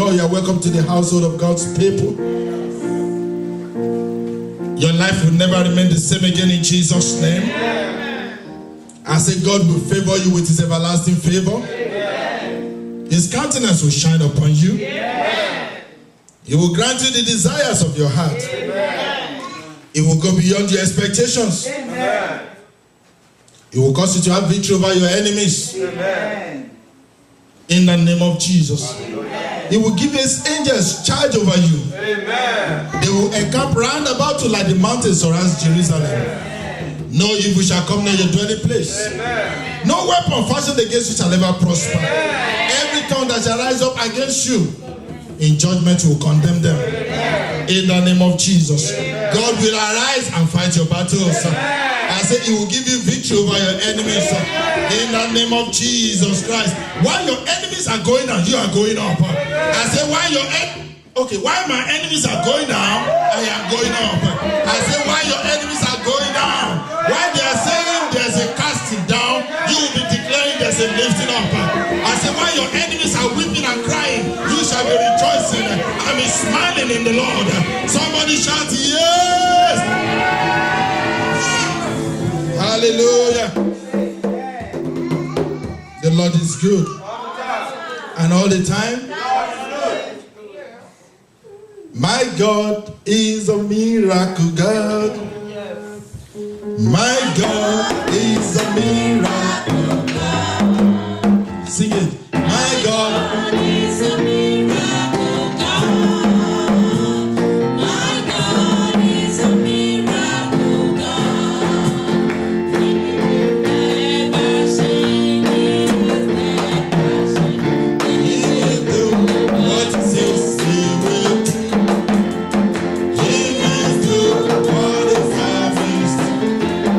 God, you are welcome to the household of God's people. Your life will never remain the same again in Jesus' name. I say God will favor you with his everlasting favor. His countenance will shine upon you. He will grant you the desires of your heart. It will go beyond your expectations. It will cause you to have victory over your enemies. In the name of Jesus. He will give his angels charge over you. They will encamp round about you like the mountains surrounds Jerusalem. No evil shall come near your dwelling place. No weapon fashioned against you shall ever prosper. Every tongue that shall rise up against you, in judgment will condemn them. In the name of Jesus. God will arise and fight your battles. I say he will give you victory over your enemies. In the name of Jesus Christ. While your enemies are going down, you are going up. I say while my enemies are going down, I am going up. I say while your enemies are going down, while they are saying there's a casting down, you will be declaring there's a lifting up. I say while your enemies are weeping and crying, you shall be rejoicing and be smiling in the Lord. Somebody shout yes! Hallelujah. The Lord is good. And all the time. My God is a miracle God. My God is a miracle God. Sing it. My God is a miracle God. My God is a miracle God. He will never sing. He will never sing. He will do what he says he will do. He will do what he promised.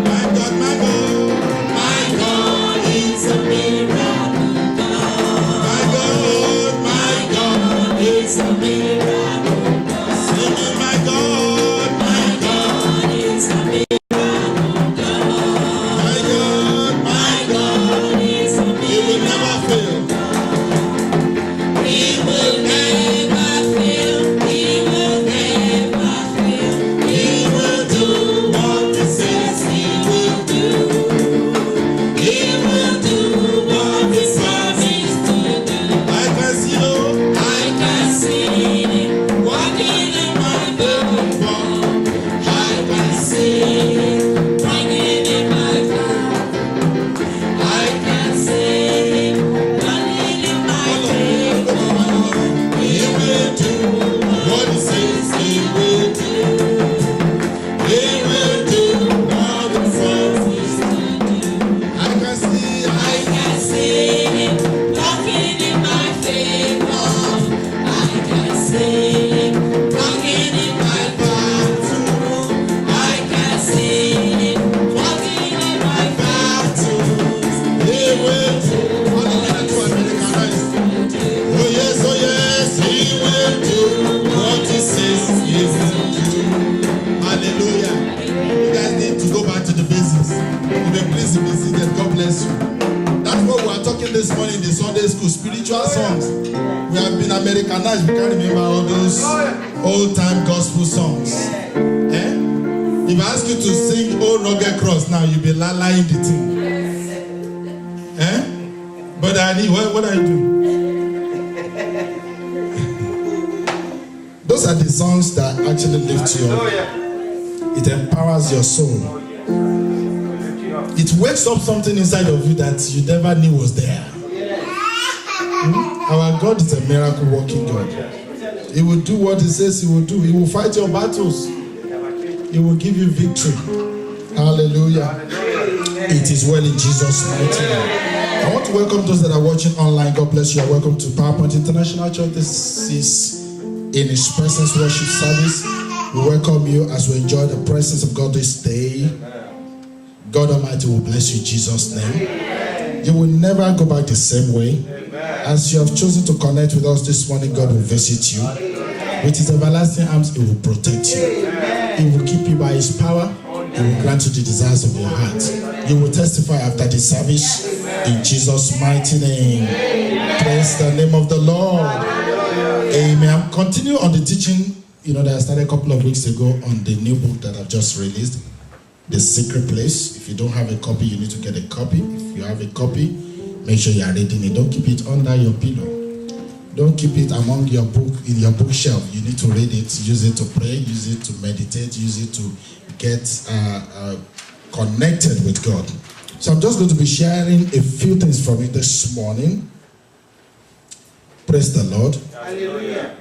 My God, my God, my God is a miracle God. My God is a miracle God. Sing it, my God is a miracle God. My God is a miracle. He will never fail. He will never fail. He will never fail. He will do what he says he will do. He will do what he promised to do. I can see you. I can see him walking in my favor. I can see him walking in my favor. I can see him walking in my favor. He will do what he says he will do. He will do what he promised to do. I can see him walking in my favor. I can see him walking in my battle. I can see him walking in my battles. He will do what he will do what he says he will do. Hallelujah. You guys need to go back to the basics. You may please be seated. God bless you. That's what we are talking this morning in the Sunday school. Spiritual songs. We have been Americanized. We can't remember all those old-time gospel songs. If I ask you to sing Old Rugged Cross now, you'll be lying the thing. But I need, what are you doing? Those are the songs that actually lift you up. It empowers your soul. It wakes up something inside of you that you never knew was there. Our God is a miracle working God. He will do what he says he will do. He will fight your battles. He will give you victory. Hallelujah. It is well in Jesus' mighty name. I want to welcome those that are watching online. God bless you. Welcome to PowerPoint International Church. This is in His Presence worship service. We welcome you as we enjoy the presence of God this day. God Almighty will bless you in Jesus' name. You will never go back the same way. As you have chosen to connect with us this morning, God will visit you. With His everlasting arms, He will protect you. He will keep you by His power. He will grant you the desires of your heart. You will testify after the service in Jesus' mighty name. Praise the name of the Lord. Amen. Continue on the teaching, that I started a couple of weeks ago on the new book that I've just released, The Secret Place. If you don't have a copy, you need to get a copy. If you have a copy, make sure you are reading it. Don't keep it under your pillow. Don't keep it among your book, in your bookshelf. You need to read it, use it to pray, use it to meditate, use it to get connected with God. So I'm just going to be sharing a few things from it this morning. Praise the Lord. Hallelujah.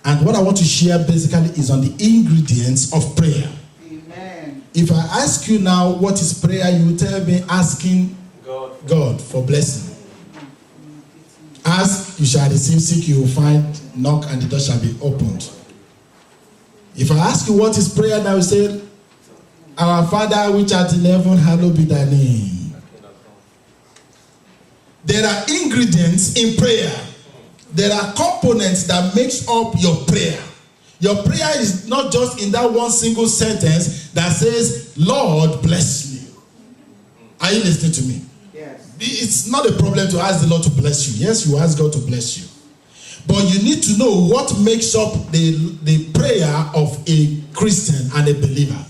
And what I want to share basically is on the ingredients of prayer. Amen. If I ask you now what is prayer, you will tell me asking God for blessing. Ask, you shall receive, seek, you will find, knock, and the door shall be opened. If I ask you what is prayer, now you say, Our Father which art in heaven, hallowed be thy name. There are ingredients in prayer. There are components that makes up your prayer. Your prayer is not just in that one single sentence that says, Lord, bless me. Are you listening to me? Yes. It's not a problem to ask the Lord to bless you. Yes, you ask God to bless you. But you need to know what makes up the prayer of a Christian and a believer.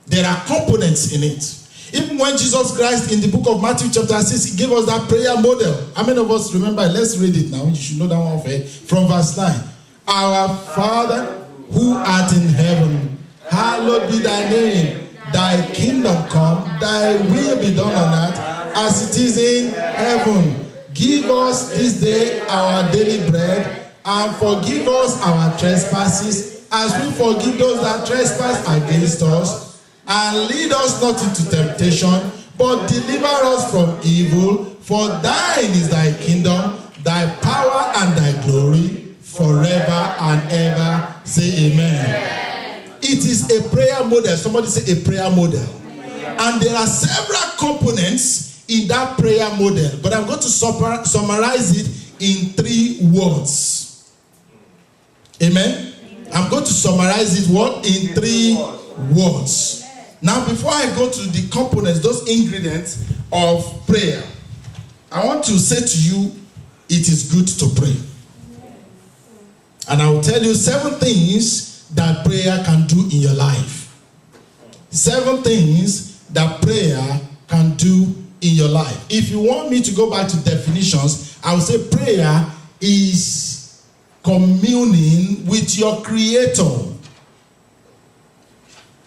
There are components in it. Even when Jesus Christ in the book of Matthew chapter 6, he gave us that prayer model. How many of us remember? Let's read it now. You should know that one from verse 9. Our Father who art in heaven, hallowed be thy name. Thy kingdom come, thy will be done on earth as it is in heaven. Give us this day our daily bread, and forgive us our trespasses as we forgive those that trespass against us. And lead us not into temptation, but deliver us from evil. For thine is thy kingdom, thy power and thy glory, forever and ever. Say amen. It is a prayer model. Somebody say a prayer model. And there are several components in that prayer model. But I'm going to summarize it in 3 words. Amen? I'm going to summarize it in 3 words. Now, before I go to the components, those ingredients of prayer, I want to say to you, it is good to pray. And I will tell you 7 things that prayer can do in your life. 7 things that prayer can do in your life. If you want me to go back to definitions, I will say prayer is communing with your Creator.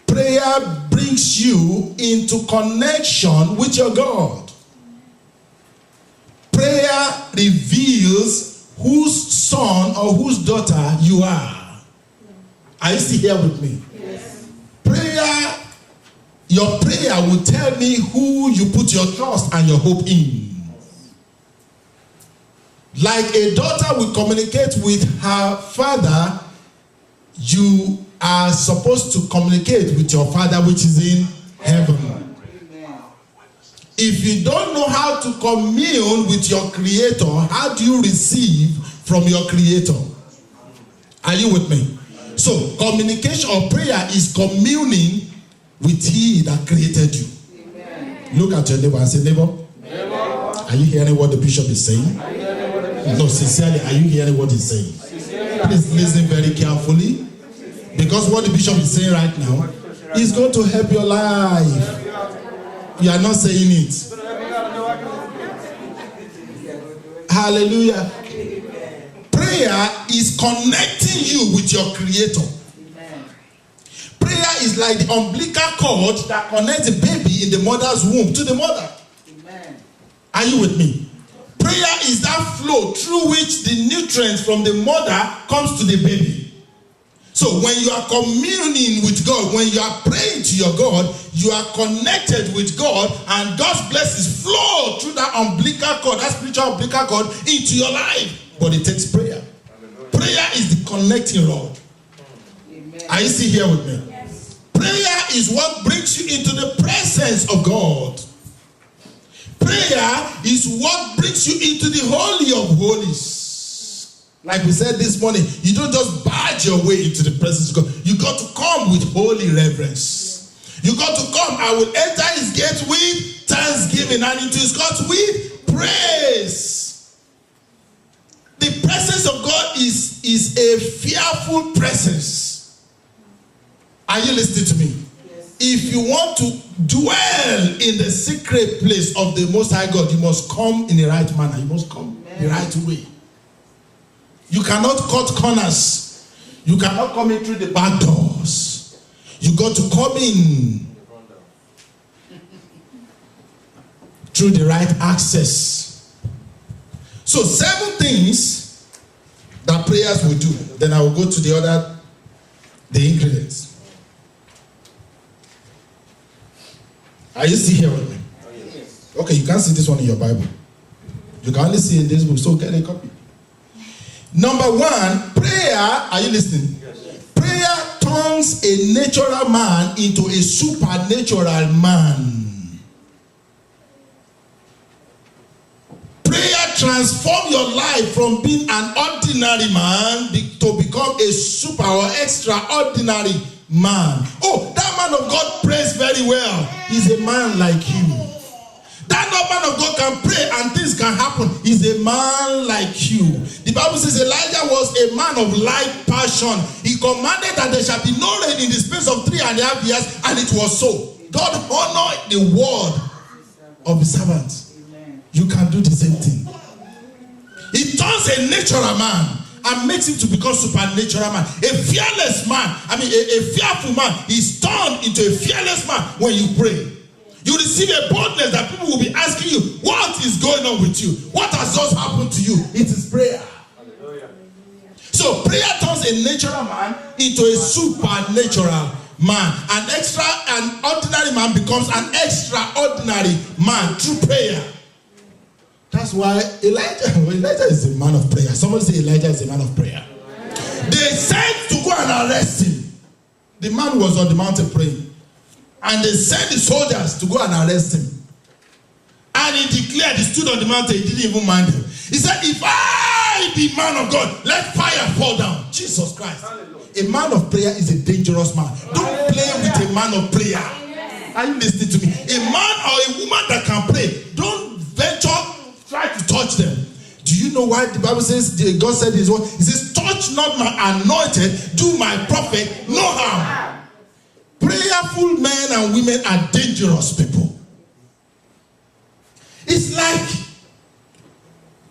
Prayer brings you into connection with your God. Prayer reveals whose son or whose daughter you are. Are you still here with me? Yes. Your prayer will tell me who you put your trust and your hope in. Like a daughter will communicate with her father, you are supposed to communicate with your Father which is in heaven. Amen. If you don't know how to commune with your Creator, how do you receive from your Creator? Are you with me? So, communication or prayer is communing with He that created you. Amen. Look at your neighbor and say, neighbor, are you hearing what the bishop is saying? No, sincerely, are you hearing what he's saying? Please listen very carefully. Because what the bishop is saying right now is going to help your life. You are not saying it. Hallelujah. Prayer is connecting you with your Creator. Prayer is like the umbilical cord that connects the baby in the mother's womb to the mother. Are you with me? Prayer is that flow through which the nutrients from the mother comes to the baby. So when you are communing with God, when you are praying to your God, you are connected with God, and God's blessings flow through that umbilical cord, that spiritual umbilical cord into your life. But it takes prayer. Prayer is the connecting rod. Are you still here with me? Yes. Prayer is what brings you into the presence of God. Prayer is what brings you into the Holy of Holies. Like we said this morning, you don't just barge your way into the presence of God. You got to come with holy reverence. You got to come. I will enter his gate with thanksgiving and into his courts with praise. the presence of God is a fearful presence. Are you listening to me? Yes. If you want to dwell in the secret place of the Most High God, you must come in the right manner. You must come the right way. You cannot cut corners. You cannot come in through the back doors. You got to come in through the right access. So 7 things that prayers will do. Then I will go to the ingredients. Are you still here with me? Yes. Okay, you can't see this one in your Bible. You can only see in this book, so get a copy. Number 1, prayer. Are you listening? Yes. Prayer turns a natural man into a supernatural man. Prayer transforms your life from being an ordinary man to become a super or extraordinary man. Oh, that man of God prays very well. He's a man like you. That man of God can pray and things can happen. He's a man like you. The Bible says Elijah was a man of like passion. He commanded that there shall be no rain in the space of 3.5 years, and it was so. God honored the word of the servant. You can do the same thing. It turns a natural man and makes him to become supernatural man. A fearless man, a fearful man is turned into a fearless man when you pray. You receive a boldness that people will be asking you, what is going on with you? What has just happened to you? It is prayer. Hallelujah. So prayer turns a natural man into a supernatural man. An ordinary man becomes an extraordinary man through prayer. That's why Elijah is a man of prayer. Somebody say Elijah is a man of prayer. They sent to go and arrest him. The man was on the mountain praying. And they sent the soldiers to go and arrest him. And he declared, he stood on the mountain, he didn't even mind them. He said, if I be man of God, let fire fall down. Jesus Christ. Hallelujah. A man of prayer is a dangerous man. Don't play with a man of prayer. Are you listening to me? A man or a woman that can pray, don't venture, try to touch them. Do you know why the Bible says, God said his word? He says, touch not my anointed, do my prophet no harm. Prayerful men and women are dangerous people. It's like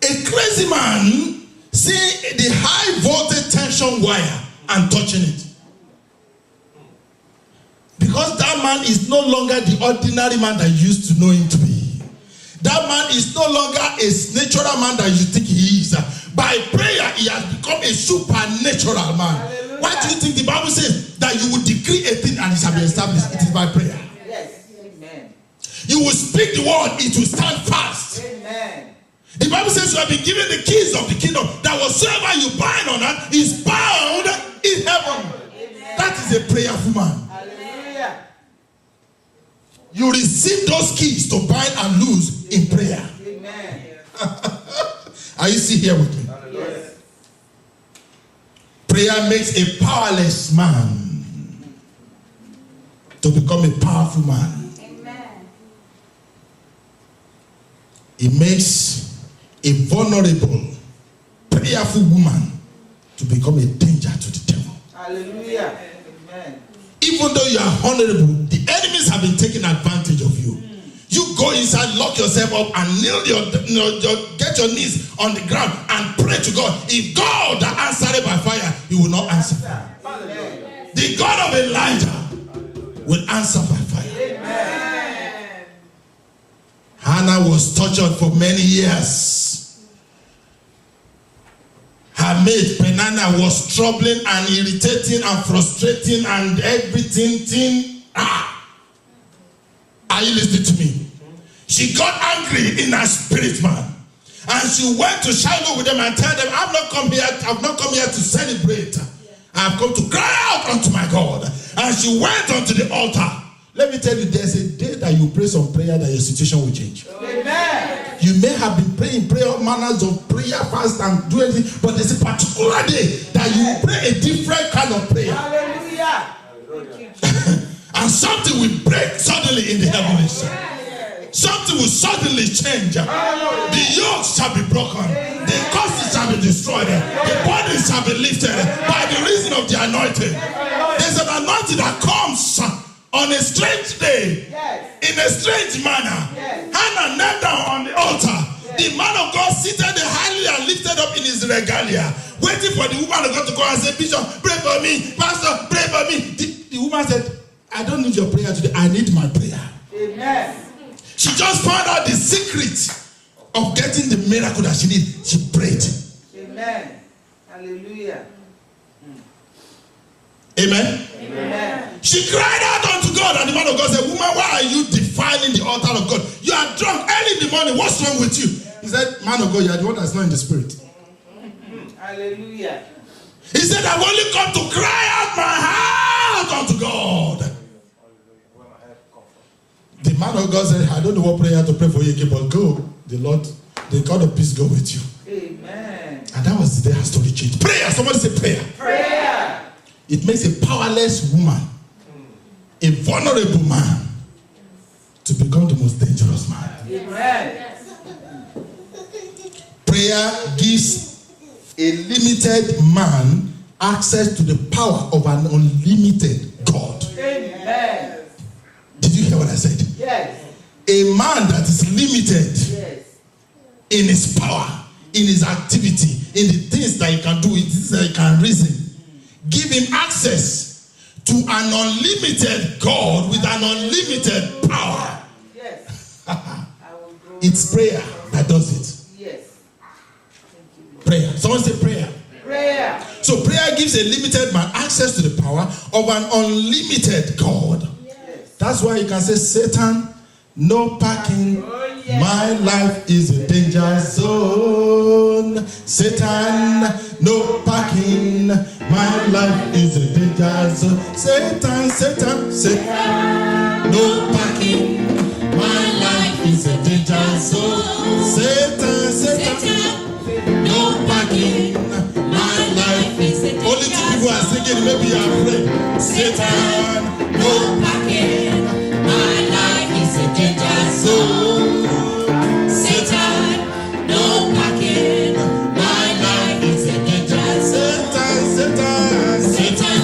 a crazy man seeing the high voltage tension wire and touching it. Because that man is no longer the ordinary man that you used to know him to be. That man is no longer a natural man that you think he is. By prayer, he has become a supernatural man. Hallelujah. Why do you think the Bible says that you will decree a thing and it shall be established? It is by prayer. Yes. Amen. You will speak the word, it will stand fast. Amen. The Bible says you have been given the keys of the kingdom, that whatsoever you bind on earth is bound in heaven. Amen. That is a prayerful man. Hallelujah. You receive those keys to bind and loose in prayer. Amen. Are you still here with me? Yes. Prayer makes a powerless man to become a powerful man. Amen. It makes a vulnerable, prayerful woman to become a danger to the devil. Hallelujah. Amen. Even though you are honorable, the enemies have been taking advantage of you. You go inside, lock yourself up, and get your knees on the ground and pray to God. If God that answered by fire, He will not answer. Amen. The God of Elijah will answer by fire. Amen. Hannah was tortured for many years. Her maid Peninnah was troubling and irritating and frustrating and everything. Are you listening to me? She got angry in her spirit, man. And she went to Shiloh with them and told them, I've not come here to celebrate. I've come to cry out unto my God. And she went unto the altar. Let me tell you, there's a day that you pray some prayer that your situation will change. Amen. You may have been praying prayer manners of prayer, fast, and do anything, but there's a particular day that you pray a different kind of prayer. Hallelujah. And something will break suddenly in the heavens. something will suddenly change. The yokes shall be broken. The curses shall be destroyed. The burdens shall be lifted by the reason of the anointing. There's an anointing that comes on a strange day, in a strange manner. Hannah knelt down on the altar. The man of God seated highly and lifted up in his regalia, waiting for the woman of God to go and say, Bishop, pray for me. Pastor, pray for me. The woman said, I don't need your prayer today. I need my prayer. Amen. She just found out the secret of getting the miracle that she needed. She prayed. Amen. Hallelujah. Amen. Amen. She cried out unto God, and the man of God said, woman, why are you defiling the altar of God? You are drunk early in the morning. What's wrong with you? He said, man of God, you are the one that's not in the spirit. Hallelujah. He said, I've only come to cry out my heart unto God. The man of God said, I don't know what prayer to pray for you, but go. The Lord, the God of peace, go with you. Amen. And that was the day her story changed. Prayer. Somebody say prayer. Prayer. It makes a powerless woman, a vulnerable man, to become the most dangerous man. Amen. Prayer gives a limited man access to the power of an unlimited God. Amen. Did you hear what I said? Yes. A man that is limited Yes. in his power, in his activity, in the things that he can do, in the things that he can reason. Give him access to an unlimited God with an unlimited power. Yes. It's prayer that does it. Yes. Prayer. Someone say prayer. Prayer. So prayer gives a limited man access to the power of an unlimited God. Yes. That's why you can say, Satan, no parking. Oh, yes. My life is a danger zone. Satan, no parking. My life is a danger zone. Satan, Satan, Satan, no parking. My life is a danger zone. Satan, Satan, no parking. My life is a danger zone. Only two people are singing, maybe you are afraid. Satan, no parking. My life is a danger zone. Satan, no parking. My life is a danger zone. Satan, Satan,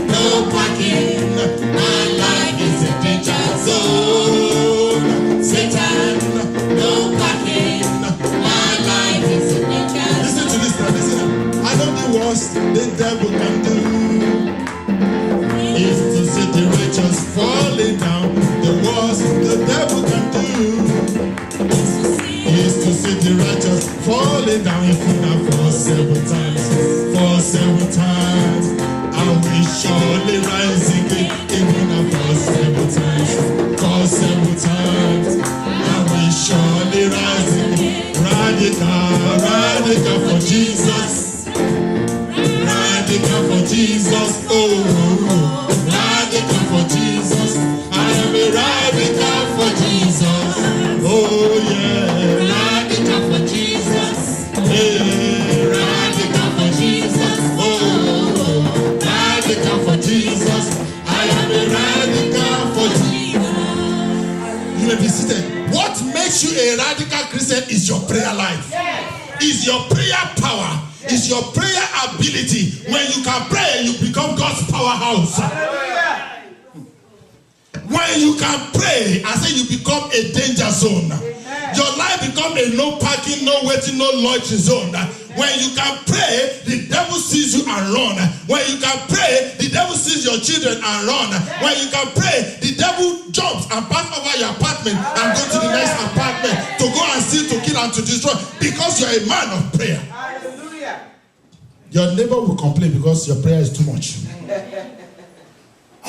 no parking. My life is a danger zone. Satan, no parking. My life is a danger zone. Listen to this now, listen. I know the worst the devil can do is to see the righteous falling down. The worst the devil can do is to see the righteous falling down. If you have fall 7 times, fall 7 times, I will surely rise again. Even if I fall 7 times, I will surely rise again. Radical, radical for Jesus. Radical for Jesus. Oh, radical for Jesus. I am a radical for Jesus. Oh yeah, radical for Jesus. Hey, radical for Jesus. Oh, radical for Jesus. I am a radical for Jesus. You may be seated. What makes you a radical Christian is your prayer life. Is your prayer power. Is your prayer ability. When you can pray, you become God's powerhouse. When you can pray, I say you become a danger zone. Your life become a no parking, no waiting, no loitering zone. When you can pray, the devil sees you and run. When you can pray, the devil sees your children and run. When you can pray, the devil jumps and pass over your apartment and go to the next apartment to go and steal, to kill, and to destroy, because you are a man of prayer. Hallelujah. Your neighbor will complain because your prayer is too much.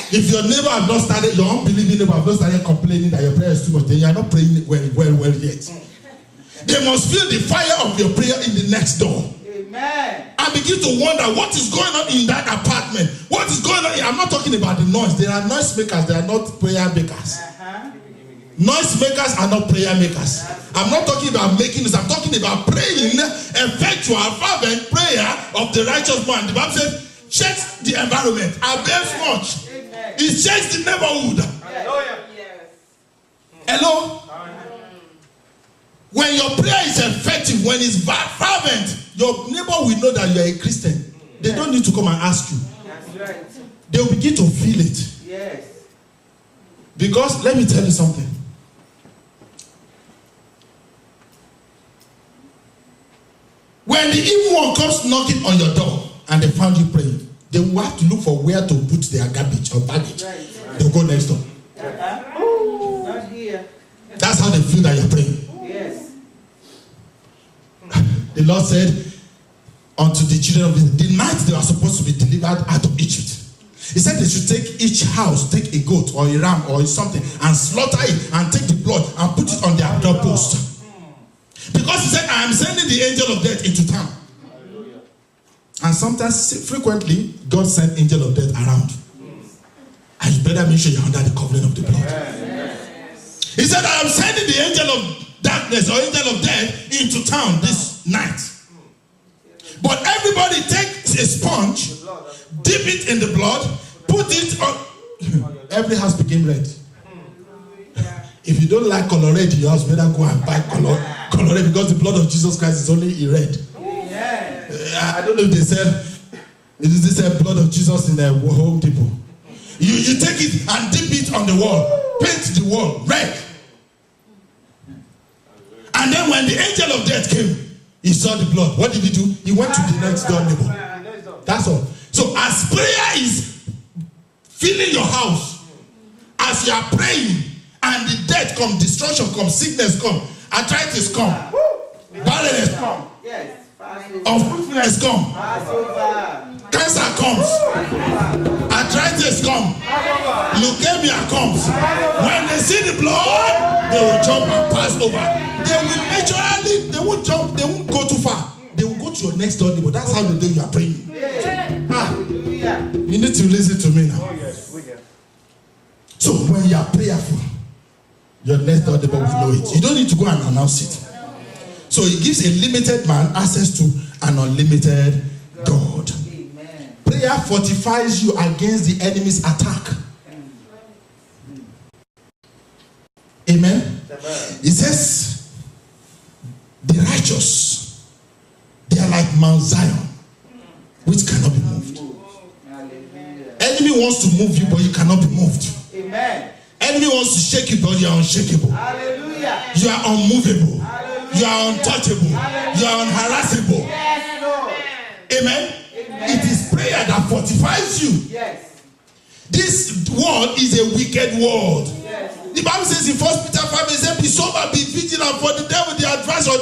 If your neighbor has not started, your unbelieving neighbor has not started complaining that your prayer is too much, then you are not praying well yet. They must feel the fire of your prayer in the next door. Amen. And begin to wonder what is going on in that apartment. What is going on? I'm not talking about the noise. There are noise makers. They are not prayer makers. Noise makers are not prayer makers. I'm not talking about making this. I'm talking about praying, effectual, fervent prayer of the righteous man. The Bible says, checks the environment, avails much. It checks the neighborhood. Hallelujah. Yes. Hello? When your prayer is effective, when it's fervent, your neighbor will know that you are a Christian. They don't need to come and ask you. That's right. They will begin to feel it. Yes. Because let me tell you something. When the evil one comes knocking on your door and they found you praying, they will have to look for where to put their garbage or baggage. Right. They'll go next door. Not here. That's how they feel that you're praying. Yes. The Lord said unto the children of Israel, the night they were supposed to be delivered out of Egypt, He said they should take each house, take a goat or a ram or something and slaughter it and take the blood and put it on their doorpost. Because He said, I am sending the angel of death into town. And sometimes, frequently, God sent angel of death around. And you better make sure you're under the covering of the blood. He said, I am sending the angel of darkness or angel of death into town this night. But everybody takes a sponge, dip it in the blood, put it on. Every house became red. If you don't like color red in your house, better go and buy color red, because the blood of Jesus Christ is only in red. I don't know if they said blood of Jesus in the Home Depot. You take it and dip it on the wall, paint the wall red. And then when the angel of death came, he saw the blood. What did he do? He went to the next door neighbor. That's all. So as prayer is filling your house, as you are praying, and the death comes, destruction comes, sickness comes, arthritis comes, barrenness comes, unfruitfulness comes, cancer comes, arthritis comes, leukemia comes. When they see the blood, they will jump and pass over. They will naturally, they won't jump, they won't go too far. They will go to your next door neighbor. That's how they do you are praying. You need to listen to me now. So when you are prayerful, your next door neighbor will know it. You don't need to go and announce it. So it gives a limited man access to an unlimited God. Prayer fortifies you against the enemy's attack. Amen. It says, the righteous, they are like Mount Zion, which cannot be moved. Enemy wants to move you, but you cannot be moved. Amen. Enemy wants to shake you, but you are unshakable. Hallelujah. You are unmovable. Hallelujah. You are untouchable. Hallelujah. You are unharassable. Yes, Lord. Amen. Amen. It is prayer that fortifies you. Yes. This world is a wicked world. Yes. The Bible says in 1 Peter 5, it says, be sober, be vigilant, for the devil, the adversary,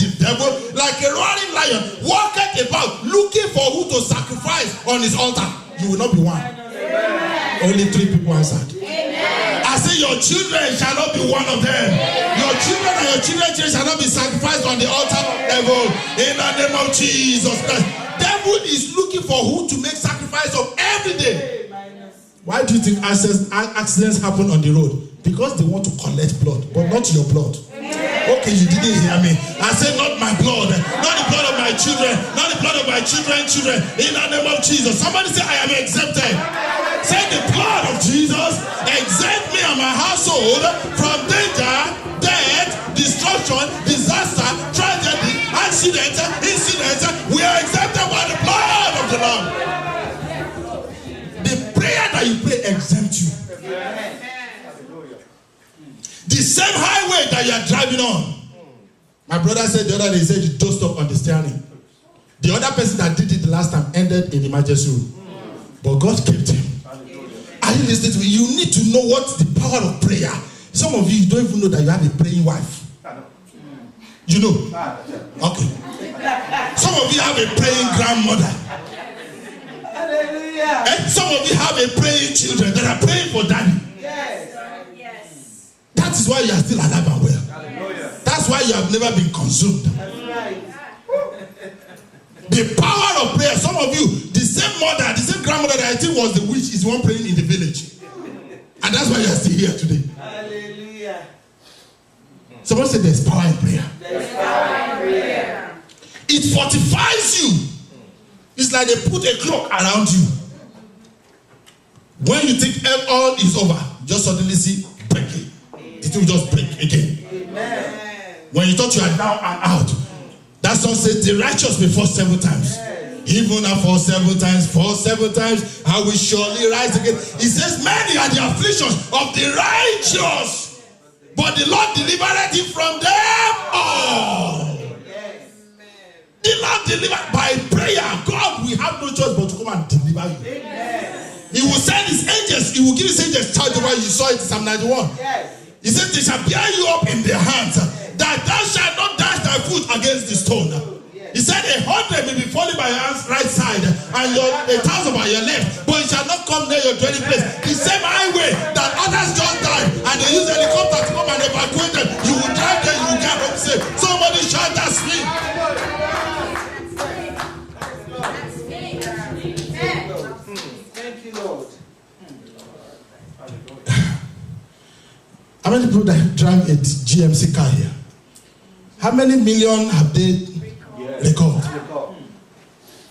the devil, like a roaring lion, walketh about, looking for who to sacrifice on his altar. You will not be one. Amen. Only 3 people answered. Amen. I say your children shall not be one of them. Your children and your children's children shall not be sacrificed on the altar of devil. In the name of Jesus Christ. Devil is looking for who to make sacrifice of every day. Why do you think accidents happen on the road? Because they want to collect blood, but not your blood. Okay, you didn't hear me. I said not my blood, not the blood of my children, not the blood of my children's children. In the name of Jesus. Somebody say, I am exempted. Say the blood of Jesus exempt me and my household from danger, death, destruction, disaster, tragedy, accident, incident. We are exempted by the blood of the Lamb. The prayer that you pray exempts you. The same highway that you are driving on. My brother said the other day, he said you don't stop on the steering. The other person that did it the last time ended in the emergency room. But God kept him. Are you listening to me? You need to know what's the power of prayer. Some of you don't even know that you have a praying wife. You know? Okay. Some of you have a praying grandmother. Hallelujah. And some of you have a praying children that are praying for daddy. Yes. That is why you are still alive and well. Hallelujah. That's why you have never been consumed. That's right. The power of prayer. Some of you, the same mother, the same grandmother that I think was the witch is one praying in the village. And that's why you are still here today. Hallelujah. Someone said there's power in prayer. There's power in prayer. It fortifies you. It's like they put a clock around you. When you think all is over, just suddenly see breaking. the thing will just break again. When you thought you are down and out, that song says the righteous may fall 7 times. Even I fall 7 times, I will surely rise again. He says, many are the afflictions of the righteous, but the Lord delivered him from them all. The Lord delivered by prayer. God will have no choice but to come and deliver you. He will send his angels, he will give his angels charge over you. You saw it in Psalm 91. He said, they shall bear you up in their hands, that thou shalt not dash thy foot against the stone. He said, 100 may be falling by your right side and 1,000 by your left, but it shall not come near your dwelling place. The same highway that others just died and they use helicopter to come and evacuate them, you will drive there, you will get home safe. Somebody shout, that's me. Thank you, Lord. How many people that drive a GMC car here? How many million have they recorded?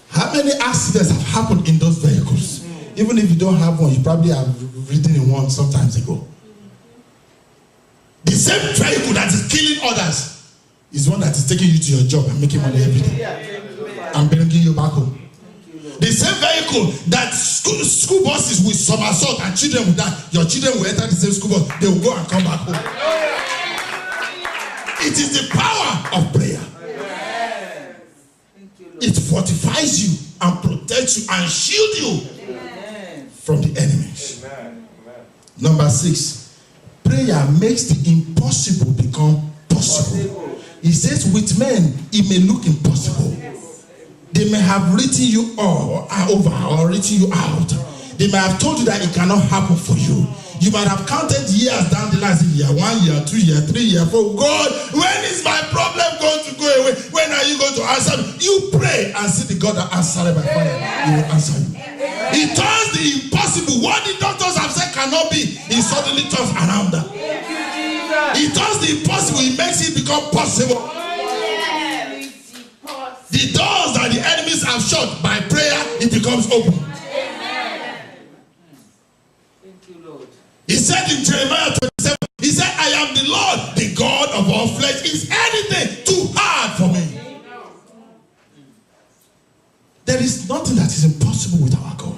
How many accidents have happened in those vehicles? Even if you don't have one, you probably have ridden in one sometimes ago. The same vehicle that is killing others is one that is taking you to your job and making money every day and bringing you back home. The same vehicle that school buses will somersault and children will die. Your children will enter the same school bus. They will go and come back home. It is the power of prayer. It fortifies you and protects you and shields you from the enemies. Number 6, prayer makes the impossible become possible. He says, with men, it may look impossible. They may have written you all over or written you out. They may have told you that it cannot happen for you. You might have counted years down the line, year 1 year, 2 year, 3 year, 4. God, when is my problem going to go away? When are you going to answer me? You pray and see the God that answers by fire. He will answer you. He turns the impossible. What the doctors have said cannot be, he suddenly turns around that. He turns the impossible. He makes it become possible. The doors that the enemies have shut by prayer, it becomes open. He said in Jeremiah 27, he said, I am the Lord, the God of all flesh. Is anything too hard for me? There is nothing that is impossible with our God.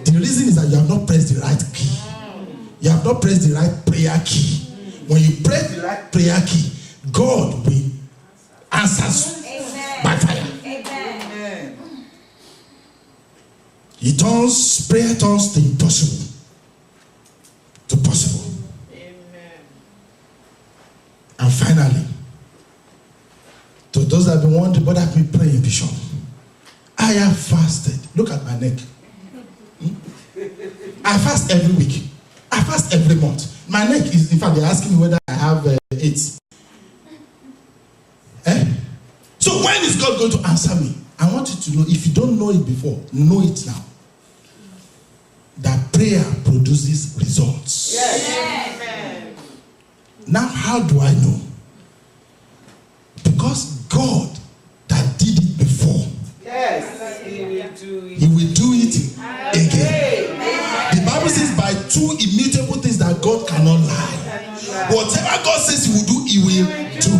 The reason is that you have not pressed the right key. You have not pressed the right prayer key. When you press the right prayer key, God will answer by fire. Amen. Prayer turns the impossible to possible. Amen. And finally, to those that have been wondering, what have been praying, Bishop? I have fasted. Look at my neck. I fast every week. I fast every month. My neck is, in fact, they're asking me whether I have AIDS. So when is God going to answer me? I want you to know, if you don't know it before, know it now. That prayer produces results. Yes. Amen. Now, how do I know? Because God that did it before, yes, He will do it again. The Bible says, by 2 immutable things that God cannot lie. Whatever God says He will do, He will do.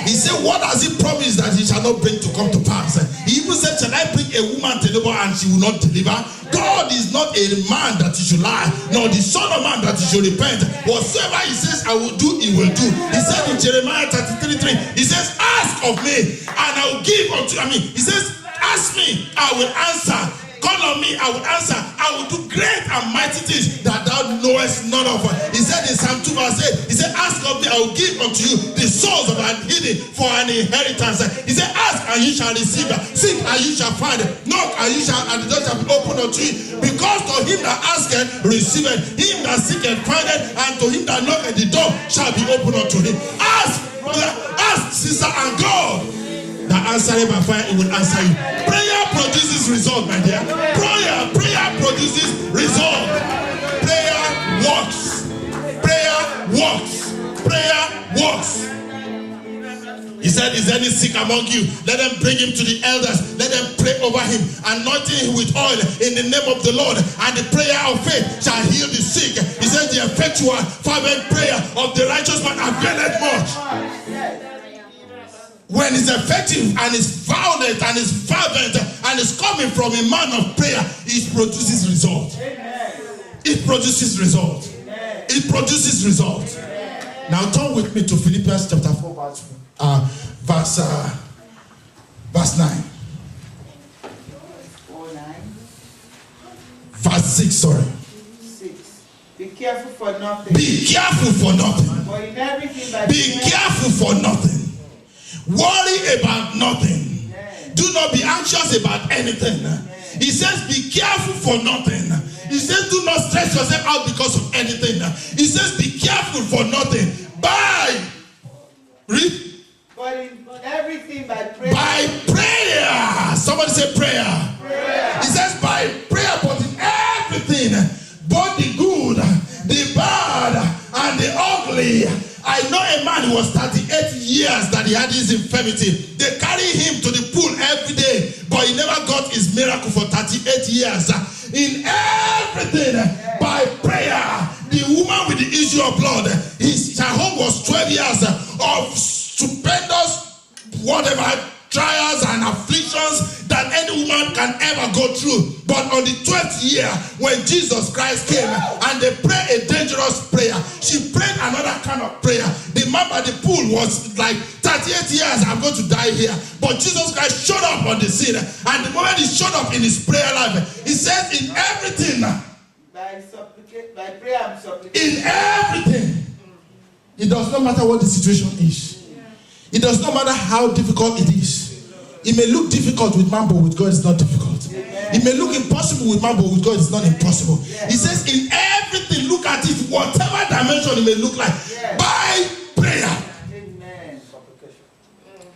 He said, what has He promised that He shall not bring to come to pass? He even said, shall I bring a woman to deliver and she will not deliver? God is not a man that He should lie, nor the son of man that He should repent. Whatsoever He says I will do, He will do. He said in Jeremiah 33:3, He says, ask of me and I will give unto you. He says, ask me, I will answer. Call on me, I will answer. I will do great and mighty things that thou knowest none of. He said in Psalm 2 verse 8, He said, ask of me, I will give unto you the souls that are hidden for an inheritance. He said, ask and you shall receive. Seek and you shall find. Knock and you shall, and the door shall be opened unto you. Because to him that asketh, receiveth. Him that seeketh, findeth. And to him that knocketh, the door shall be opened unto him. Ask, sister, and God that answering by fire, He will answer you. Prayer produces result, my dear. Prayer produces result. Prayer works. Prayer works. Prayer works. He said said, is any sick among you? Let them bring him to the elders. Let them pray over him, anointing him with oil in the name of the Lord. And the prayer of faith shall heal the sick. He said, the effectual fervent prayer of the righteous man availeth much. When it's effective and it's violent and it's fervent and it's coming from a man of prayer, it produces result. It produces result. It produces result. Now turn with me to Philippians chapter 4 verse 9. Verse 6, sorry. 6. Be careful for nothing. Be careful for nothing. But in everything by Be careful for nothing. Worry about nothing. Do not be anxious about anything. He says, be careful for nothing. He says, do not stress yourself out because of anything. He says, be careful for nothing. Read. But in everything by prayer. By prayer. Somebody say prayer. Prayer. He says, by prayer, but in everything, both the good, the bad, and the ugly. I know a man who was 38 years that he had his infirmity. They carry him to the pool every day, but he never got his miracle for 38 years. In everything, by prayer, the woman with the issue of blood, her home was 12 years of stupendous whatever trials and afflictions that any woman can ever go through. But on the 12th year, when Jesus Christ came and they prayed a dangerous prayer, she prayed another kind of prayer. The man by the pool was like, 38 years, I'm going to die here. But Jesus Christ showed up on the scene. And the moment he showed up in his prayer life, he said, in everything, by prayer and supplication. in everything, it does not matter what the situation is. It does not matter how difficult it is. It may look difficult with man, but with God it's not difficult. It may look impossible with man, but with God it's not impossible. He says, in everything, look at it, whatever dimension it may look like, by prayer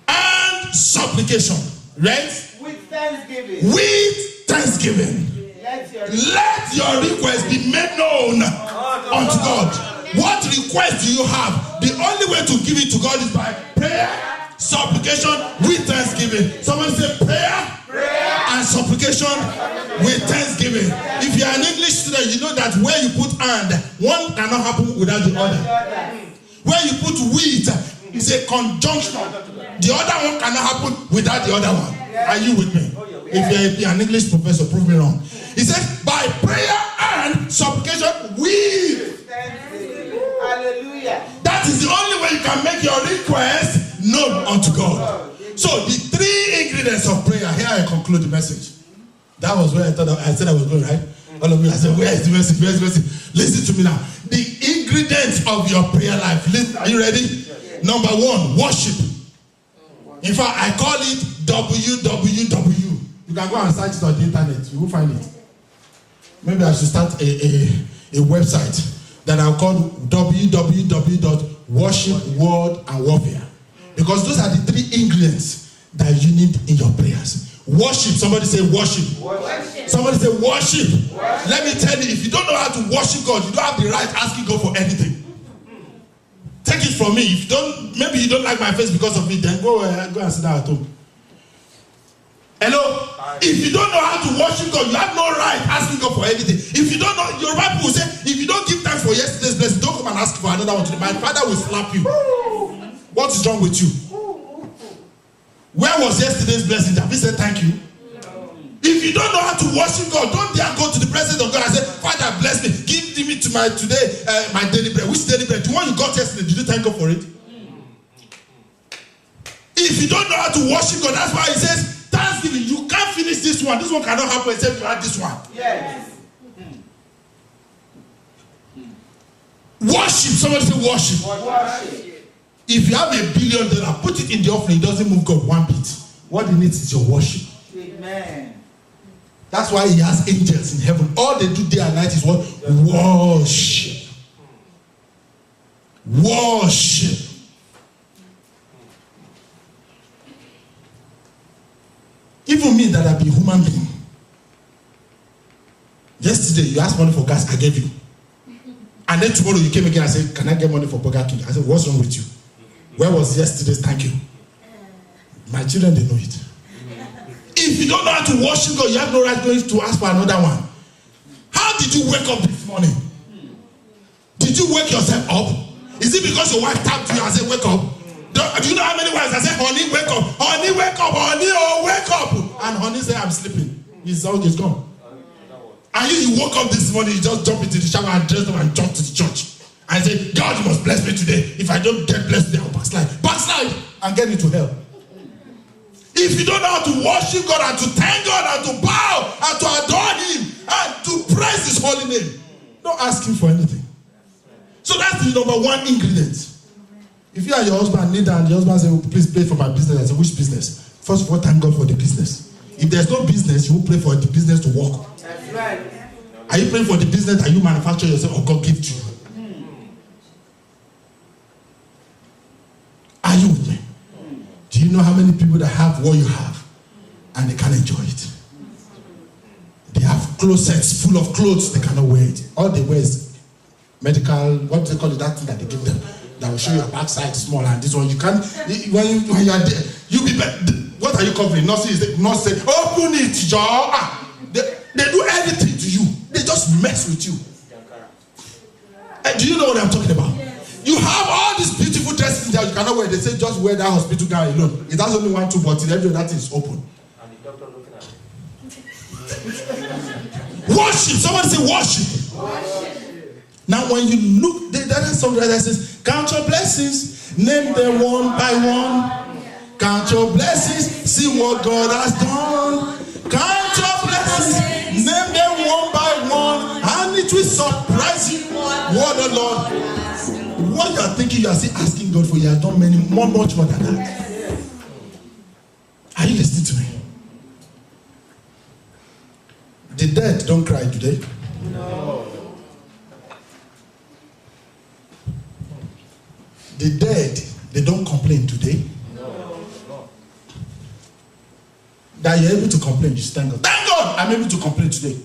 and supplication. Right? With thanksgiving. With thanksgiving. Let your request be made known unto God. What request do you have? The only way to give it to God is by prayer, supplication, with thanksgiving. Somebody say prayer and supplication with thanksgiving. If you are an English student, you know that where you put and, one cannot happen without the other. Where you put with is a conjunction. The other one cannot happen without the other one. Are you with me? If you are an English professor, prove me wrong. He says, by prayer and supplication with Thanksgiving. Hallelujah. That is the only way you can make your request known unto God. So the three ingredients of prayer. Here I conclude the message. That was where I said I was going, right? All of you, I said, where is the message? Where is the message? Listen to me now. The ingredients of your prayer life. Listen, are you ready? Number one, worship. In fact, I call it WWW. You can go and search it on the internet. You will find it. Maybe I should start a website that I'll call www.worship, word, and warfare. Because those are the three ingredients that you need in your prayers. Worship. Somebody say worship. Worship. Somebody say worship. Let me tell you, if you don't know how to worship God, you don't have the right asking God for anything. Take it from me. If you don't, maybe you don't like my face because of it, then go and sit down at home. Hello? If you don't know how to worship God, you have no right asking God for anything. If you don't know, your Bible will say, if you don't give thanks for yesterday's blessing, don't come and ask for another one today. My father will slap you. What is wrong with you? Where was yesterday's blessing? Have you said thank you? No. If you don't know how to worship God, don't dare go to the presence of God and say, Father, bless me. Give me to my today, my daily bread. Which daily bread? The one you got yesterday, did you thank God for it? If you don't know how to worship God, that's why he says, Thanksgiving, you can't finish this one. This one cannot happen except you add this one. Yes. Worship. Somebody say worship. Worship. If you have $1 billion, put it in the offering. It doesn't move God one bit. What he needs is your worship. Amen. That's why he has angels in heaven. All they do day and night is what? Worship. Worship. Even me that I be a human being. Yesterday you asked money for gas, I gave you. And then tomorrow you came again and said, can I get money for Burger King? I said, what's wrong with you? Where was yesterday's thank you? My children, they know it. If you don't know how to worship God, you have no right going to ask for another one. How did you wake up this morning? Did you wake yourself up? Is it because your wife tapped you and said, wake up? Do you know how many wives I said, honey, wake up, honey, wake up, honey, oh, wake up. And honey said, I'm sleeping. His dog is gone. And you woke up this morning, you just jump into the shower and dress up and jump to the church. And say, God, you must bless me today. If I don't get blessed today, I'll backslide. Backslide and get into hell. If you don't know how to worship God and to thank God and to bow and to adore Him and to praise His holy name, don't ask Him for anything. So that's the number one ingredient. If you and your husband need and the husband says, oh, please pray for my business, I say, which business? First of all, thank God for the business. If there's no business, you will pray for the business to work. That's right. Are you praying for the business that you manufacture yourself or God give to you? Are you with me? Do you know how many people that have what you have and they can't enjoy it? They have closets full of clothes, they cannot wear it. All they wear is medical, what do they call it, that thing that they give them that will show your backside small, and this one you can't, when you are there, you be better. What are you covering? Nothing is not say, open it, jaw. They do everything to you. They just mess with you. And do you know what I'm talking about? You have all these beautiful dresses that you cannot wear. They say just wear that hospital gown alone. It has only 1, 2 buttons. Every other thing is open. And the doctor looking at it. Worship. Somebody say worship. Worship. Now when you look, there is some that says, count your blessings, name them one by one. Count your blessings, see what God has done. Count your blessings, name them one by one, and it will surprise you what the Lord. What you are thinking, you are still asking God for. You have done much more than that. Are you listening to me? The dead don't cry today. No. The dead, they don't complain today. no. That you're able to complain, you thank God. Thank God, I'm able to complain today.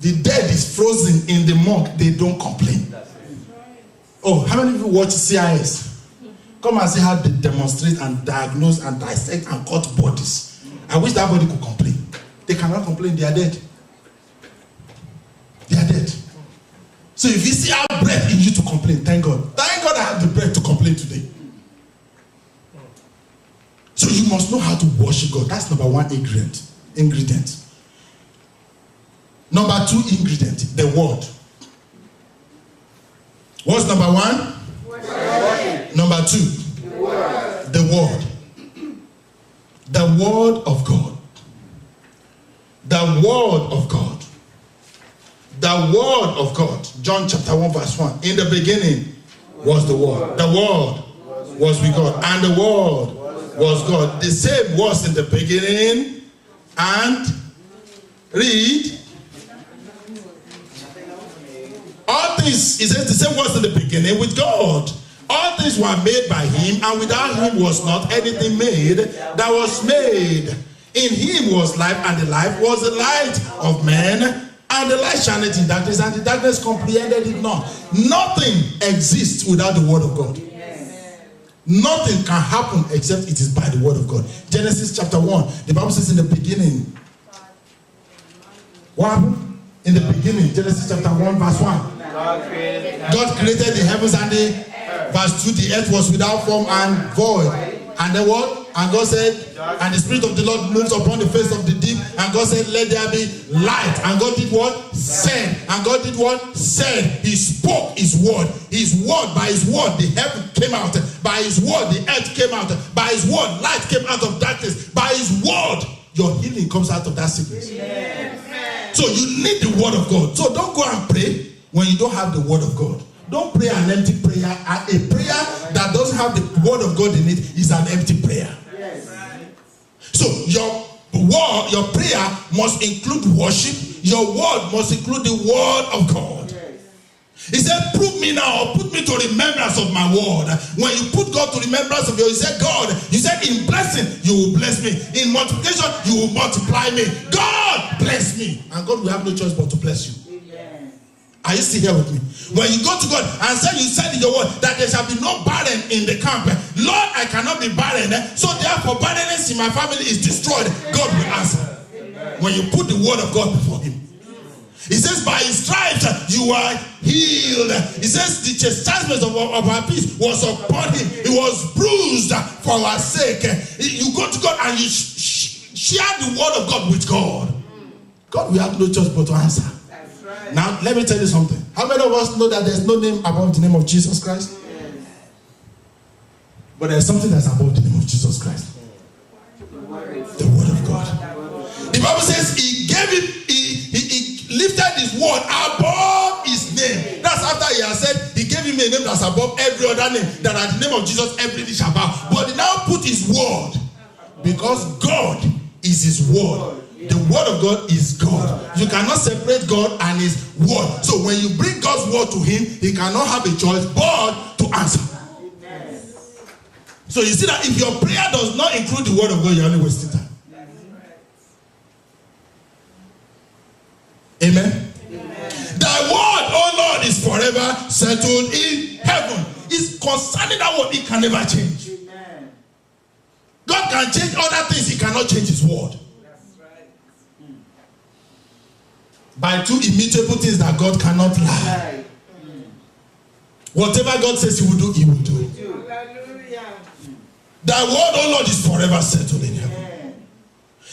The dead is frozen in the morgue, they don't complain. Oh, how many people watch CIS? Come and see how they demonstrate and diagnose and dissect and cut bodies. I wish that body could complain. They cannot complain, they are dead. They are dead. So if you see our breath in you to complain, thank God. Thank God I have the breath to complain today. So you must know how to worship God. That's number one ingredient. Number two ingredient, the word. What's number one? Word. Number two, the word. The word of God. The word of God. The word of God. John chapter 1 verse 1. In the beginning was the word. The word was with God. And the word was God. The same was in the beginning. And read. All things, it says the same was in the beginning with God. All things were made by him, and without him was not anything made that was made. In him was life, and the life was the light of men. And the light shined in darkness, and the darkness comprehended it not. Nothing exists without the word of God. Nothing can happen except it is by the word of God. Genesis chapter 1, the Bible says in the beginning. What happened? In the beginning, Genesis chapter 1 verse 1. God created the heavens and the earth. Verse 2, the earth was without form and void. And then what? And God said, and the Spirit of the Lord moved upon the face of the deep. And God said, let there be light. And God did what? Said. And God did what? Said. He spoke his word. His word, by his word, the heaven came out. By his word, the earth came out. By his word, light came out of darkness. By his word, your healing comes out of that sickness. So you need the word of God. So don't go and pray when you don't have the word of God. Don't pray an empty prayer. A prayer that doesn't have the word of God in it is an empty prayer. So your word, your prayer must include worship. Your word must include the word of God. He said, prove me now, or put me to remembrance of my word. When you put God to remembrance of you, he said, God, you said in blessing, you will bless me. In multiplication, you will multiply me. God bless me. And God will have no choice but to bless you. Are you still here with me? When you go to God and say, you said in your word that there shall be no barren in the camp. Lord, I cannot be barren. So therefore, barrenness in my family is destroyed. God will answer. When you put the word of God before him. He says, by his stripes you are healed. He says, the chastisement of our peace was upon him. It was bruised for our sake. You go to God and you share the word of God with God. God will have no choice but to answer. That's right. Now, let me tell you something. How many of us know that there's no name above the name of Jesus Christ? Yes. But there's something that's above the name of Jesus Christ. The word of God. The Bible says he gave it, he lifted his word above his name. That's after he has said he gave him a name that's above every other name. That at the name of Jesus every knee shall bow. But he now put his word. Because God is his word. The word of God is God. You cannot separate God and his word. So when you bring God's word to him, he cannot have a choice but to answer. So you see that if your prayer does not include the word of God, you're only wasting time. Amen. Thy word, oh Lord, is forever settled in heaven. It's concerning that word, it can never change. Amen. God can change other things, he cannot change his word. That's right. By two immutable things that God cannot lie. Right. Whatever God says he will do, he will do. Hallelujah. Thy word, oh Lord, is forever settled in heaven. Amen.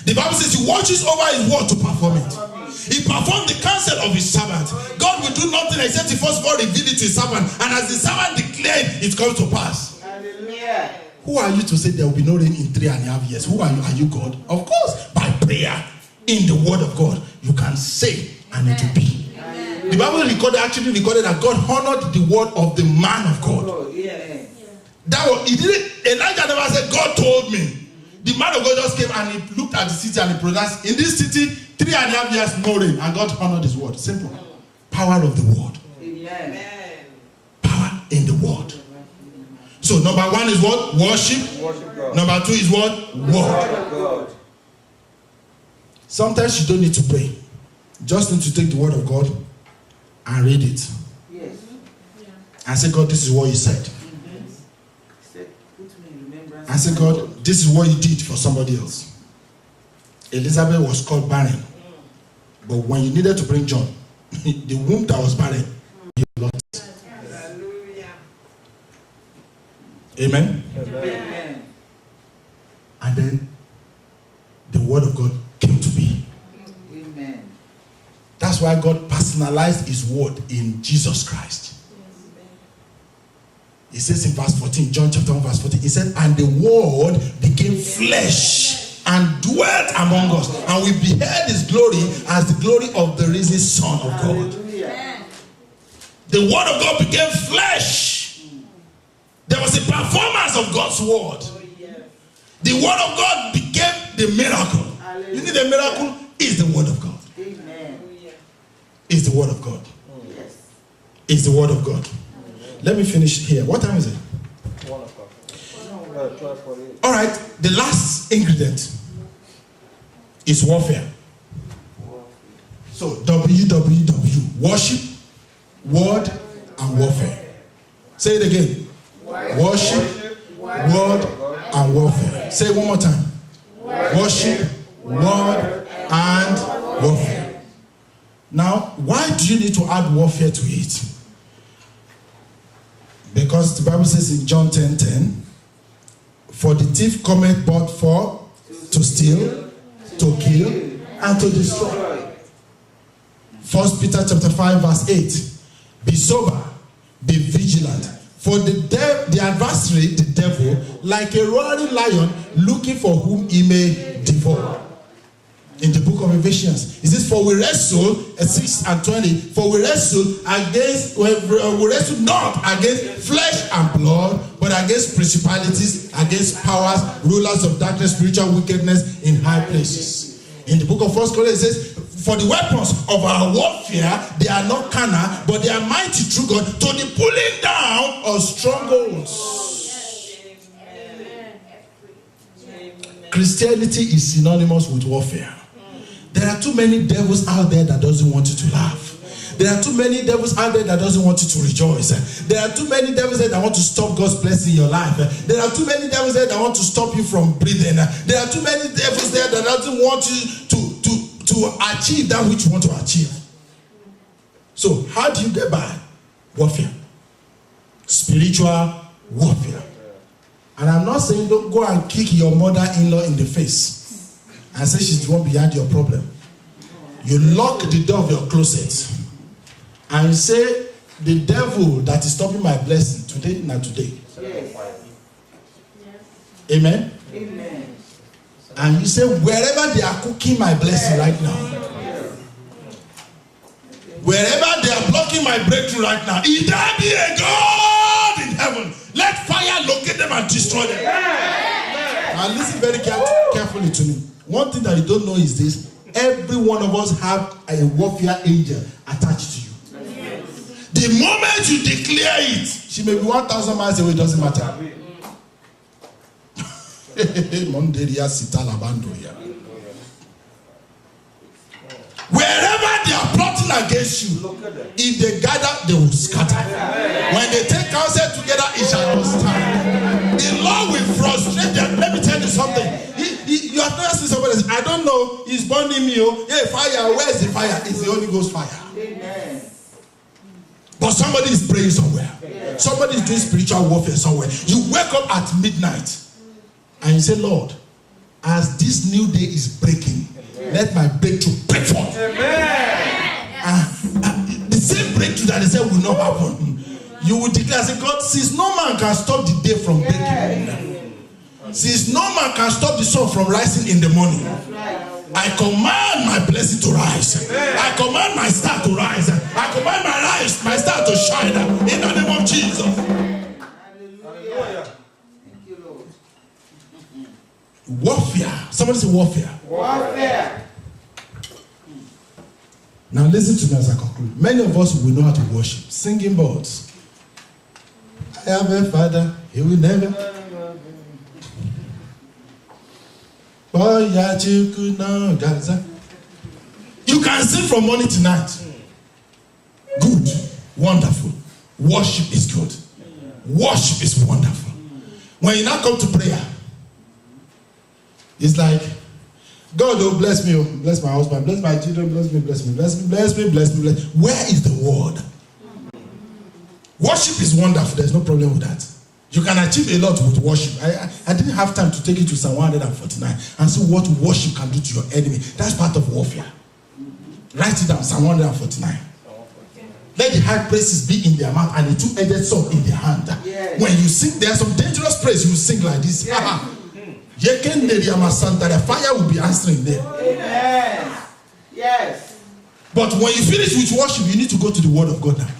The Bible says he watches over his word to perform it. He performed the counsel of his servant. God will do nothing except he first of all reveal it to his servant. And as the servant declared, it comes to pass. Hallelujah. Who are you to say there will be no rain in 3.5 years? Who are you? Are you God? Of course, by prayer in the word of God, you can say and it will be. The Bible actually recorded that God honored the word of the man of God. Oh, yeah. That was, he didn't, Elijah never said, God told me. The man of God just came and he looked at the city and he pronounced, in this city, 3.5 years, no rain. And God honored his word. Simple. Power of the word. Amen. Power in the word. So number one is what? Worship. Number two is what? Word. God. Sometimes you don't need to pray. You just need to take the word of God and read it. Yes. And say, God, this is what you said. Put me in remembrance. And say, God, this is what you did for somebody else. Elizabeth was called barren. But when you needed to bring John, the womb that was barren, you lost. Hallelujah. Amen? Amen. And then the word of God came to be. Amen. That's why God personalized his word in Jesus Christ. He says in verse 14, John chapter 1 verse 14, he said, and the word became flesh and dwelt among us, and we beheld his glory as the glory of the risen Son of God. Hallelujah. The word of God became flesh. There was a performance of God's word. Oh, yes. The word of God became the miracle. You need a miracle? Is the word of God. Amen. Is the word of God. Yes. Is the word of God. Let me finish here. What time is it? 1 o'clock. 12:48. All right. The last ingredient is warfare. So WWW. Worship, word, and warfare. Say it again. Worship, word, and warfare. Say it one more time. Worship, word, and warfare. Now, why do you need to add warfare to it? Because the Bible says in John 10:10, for the thief cometh but for to steal, to kill, and to destroy. 1 Peter chapter 5 verse 8. Be sober, be vigilant. For the adversary, the devil, like a roaring lion, looking for whom he may devour. In the book of Ephesians, it says, for we wrestle, 6:20, for we wrestle not against flesh and blood, but against principalities, against powers, rulers of darkness, spiritual wickedness in high places. In the book of 1 Corinthians, it says, for the weapons of our warfare, they are not carnal, but they are mighty through God to the pulling down of strongholds. Christianity is synonymous with warfare. There are too many devils out there that doesn't want you to laugh. There are too many devils out there that doesn't want you to rejoice. There are too many devils there that want to stop God's blessing in your life. There are too many devils there that want to stop you from breathing. There are too many devils there that doesn't want you to achieve that which you want to achieve. So how do you get by? Warfare. Spiritual warfare. And I'm not saying don't go and kick your mother-in-law in the face and say she's the one behind your problem. You lock the door of your closet and say, the devil that is stopping my blessing today, not today. Yes. Amen? Amen. And you say, wherever they are cooking my blessing right now, wherever they are blocking my breakthrough right now, if there be a God in heaven, let fire locate them and destroy them. Now listen very carefully to me. One thing that you don't know is this: every one of us have a warfare angel attached to you. The moment you declare it, she may be 1,000 miles away, it doesn't matter. Wherever they are plotting against you, if they gather, they will scatter. When they take counsel together, it shall not stand. The Lord will frustrate them. Let me tell you something. You have never seen somebody say, I don't know, he's burning me. Yeah, fire. Where is the fire? It's the Holy Ghost fire. Amen. But somebody is praying somewhere. Somebody is doing spiritual warfare somewhere. You wake up at midnight and you say, Lord, as this new day is breaking, let my breakthrough break forth. The same breakthrough that they said will not happen, you will declare, say, God, since no man can stop the day from breaking, since no man can stop the sun from rising in the morning, I command my blessing to rise. I command my star to rise. I command my star to shine in the name of Jesus. Hallelujah. Thank you, Lord. Warfare. Somebody say warfare. Warfare. Now listen to me as I conclude. Many of us will know how to worship. Singing birds. I have a father, he will never. You can sing from morning to night. Good. Wonderful. Worship is good. Worship is wonderful. When you now come to prayer, it's like, God will bless me, bless my husband, bless my children, bless me, bless me, bless me, bless me, bless me, bless me. Where is the word? Worship is wonderful. There's no problem with that. You can achieve a lot with worship. I didn't have time to take you to Psalm 149 and see what worship can do to your enemy. That's part of warfare. Write it down, Psalm 149. Let the high praises be in their mouth and the two-edged sword in their hand. Yes. When you sing, there are some dangerous praise. You sing like this. Yes. The fire will be answering them. Amen. Yes. But when you finish with worship, you need to go to the word of God now.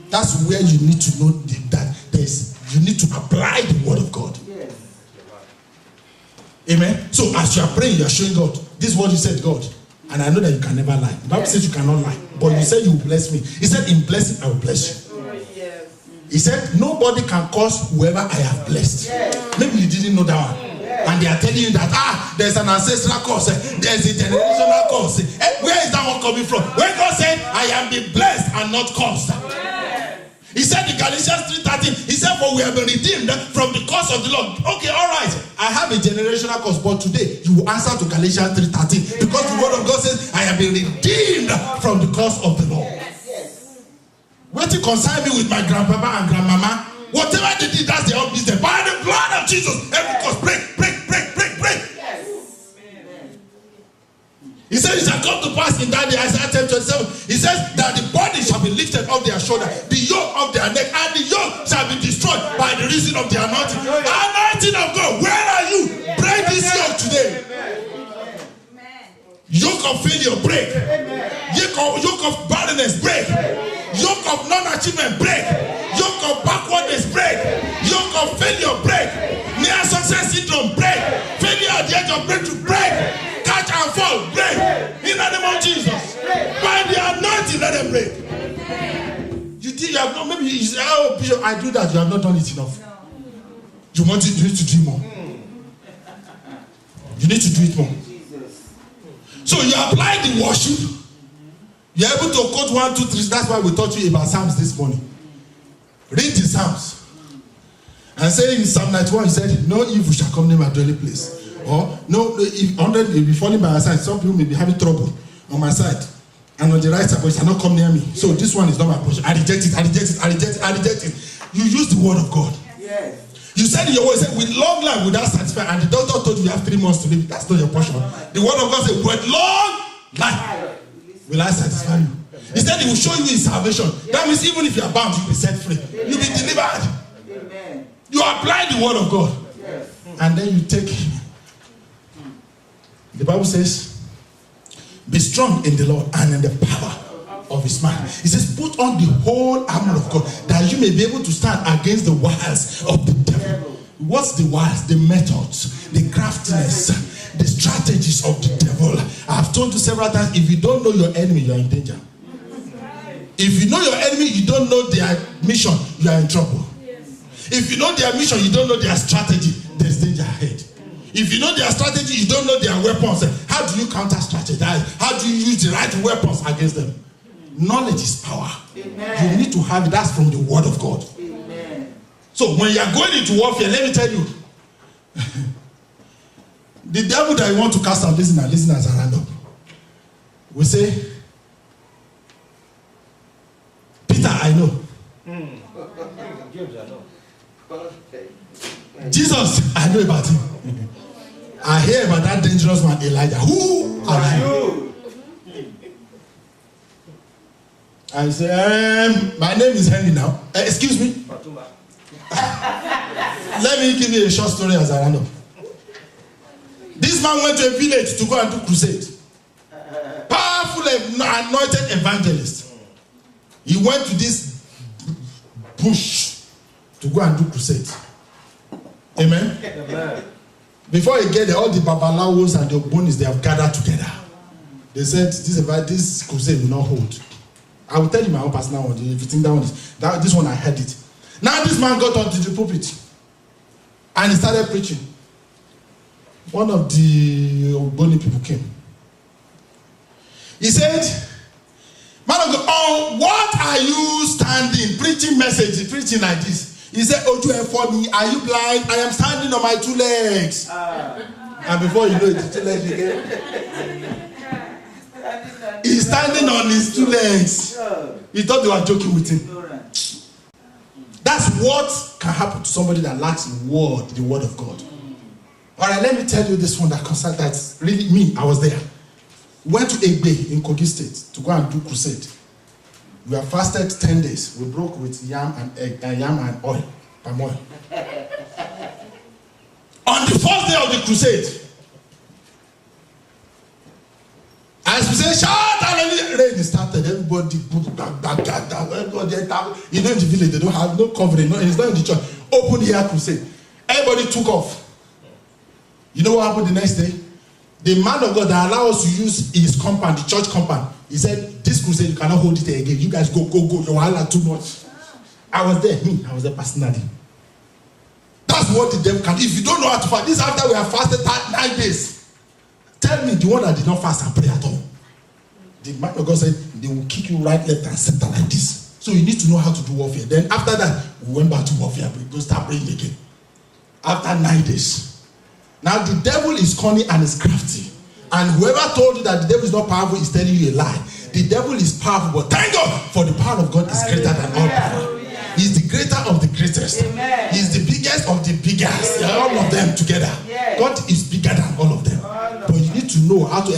That's where you need to know that you need to apply the word of God. Yes. Amen. So as you are praying, you are showing God this word you said, God. And I know that you can never lie. The Bible says you cannot lie. But you said you will bless me. He said, in blessing, I will bless you. Yes. He said, nobody can curse whoever I have blessed. Yes. Maybe you didn't know that one. Yes. And they are telling you that, there's an ancestral curse. There's a generational curse. Where is that one coming from? When God said, I am the blessed and not cursed. He said in Galatians 3:13, he said, for we have been redeemed from the curse of the Lord. Okay, all right. I have a generational curse, but today you will answer to Galatians 3:13 because the word of God says, I have been redeemed from the curse of the Lord. Yes. What to concern me with my grandpapa and grandmama? Whatever they did, that's their own business. By the blood of Jesus, every curse break. Yes. He said, it shall come to pass in that day, Isaiah 10:27. He says that the body shall be lifted off their shoulder, the yoke of their neck, and the yoke shall be destroyed by the reason of the anointing. Anointing of God, where are you? Break this yoke today. Yoke of failure, break. Yoke of barrenness, break. Yoke of non-achievement, break. Yoke of backwardness, break. Yoke of failure, break. Near success syndrome, break. Failure at the edge of breakthrough, break. Catch and fall, break. In the name of Jesus. By the anointing, let them break. You think you have not, maybe you say, oh, Bishop, I do that. You have not done it enough. You need to do more. You need to do it more. So you apply the worship, You're able to quote 1, 2, 3. That's why we taught you about Psalms this morning. Read the Psalms. And say in Psalm 91, he said, no evil shall come near my dwelling place. Or, no, if 100 will be falling by my side. Some people may be having trouble on my side. And on the right side, but it shall not come near me. So this one is not my portion. I reject it, I reject it, I reject it, I reject it. You use the word of God. Yes. You said in your word, with long life without satisfying, and the doctor told you you have 3 months to live. That's not your portion. The word of God said, with long life will I satisfy you. He said he will show you his salvation. That means even if you are bound, you'll be set free. You'll be delivered. Amen. You apply the word of God. Yes. And then you take. The Bible says, be strong in the Lord and in the power of his might. It says, put on the whole armor of God, that you may be able to stand against the wiles of the devil. What's the wiles? The methods, the craftiness, the strategies of the devil. I've told you several times, if you don't know your enemy, you are in danger. If you know your enemy, you don't know their mission, you are in trouble. If you know their mission, you don't know their strategy, there's danger ahead. If you know their strategy, you don't know their weapons. How do you counter strategize? How do you use the right weapons against them? Knowledge is power. Amen. You need to have it. That's from the word of God. Amen. So when you are going into warfare, let me tell you, the devil that you want to cast out, listeners are random. We say, Peter, I know. James, I know. Jesus, I know about him. I hear about that dangerous man, Elijah. Who are you? I say, my name is Henry now. Excuse me. Let me give you a short story as I run up. This man went to a village to go and do crusade. Powerful, anointed evangelist. He went to this bush to go and do crusade. Amen. Amen. Before he get there, all the babalawos and the ogbonis, they have gathered together. They said, this crusade will not hold. I will tell you my own personal one. If you think that one is, this one I heard it. Now this man got onto the pulpit and he started preaching. One of the ogboni people came. He said, man of God, oh, what are you standing, preaching message, preaching like this? He said, oh, for me, are you blind? I am standing on my 2 legs. And before you know it, 2 legs again. He's standing on his 2 legs. He thought they were joking with him. That's what can happen to somebody that lacks the word of God. All right, let me tell you this one that's really me. I was there. Went to Egbe in Kogi State to go and do crusade. We have fasted 10 days. We broke with yam and oil, palm oil. On the first day of the crusade, as we say, shout hallelujah, rain started. Everybody, you know, in the village, they don't have no covering. No, it's not in the church. Open the air crusade. Everybody took off. You know what happened the next day? The man of God that allowed us to use his compound, the church compound, he said, this crusade, you cannot hold it again. You guys go. Your Allah too much. I was there personally. That's what the devil can do. If you don't know how to fast, this after we have fasted 9 days. Tell me the one that did not fast and pray at all. The man of God said, they will kick you right, left, and center like this. So you need to know how to do warfare. Then after that, we went back to warfare. We don't start praying again. After 9 days. Now the devil is cunning and is crafty. And whoever told you that the devil is not powerful is telling you a lie. The devil is powerful, but thank God for the power of God is greater than all power. He's the greater of the greatest. Amen. He's the biggest of the biggest. All of them together. Yes. God is bigger than all of them. But you need to know how to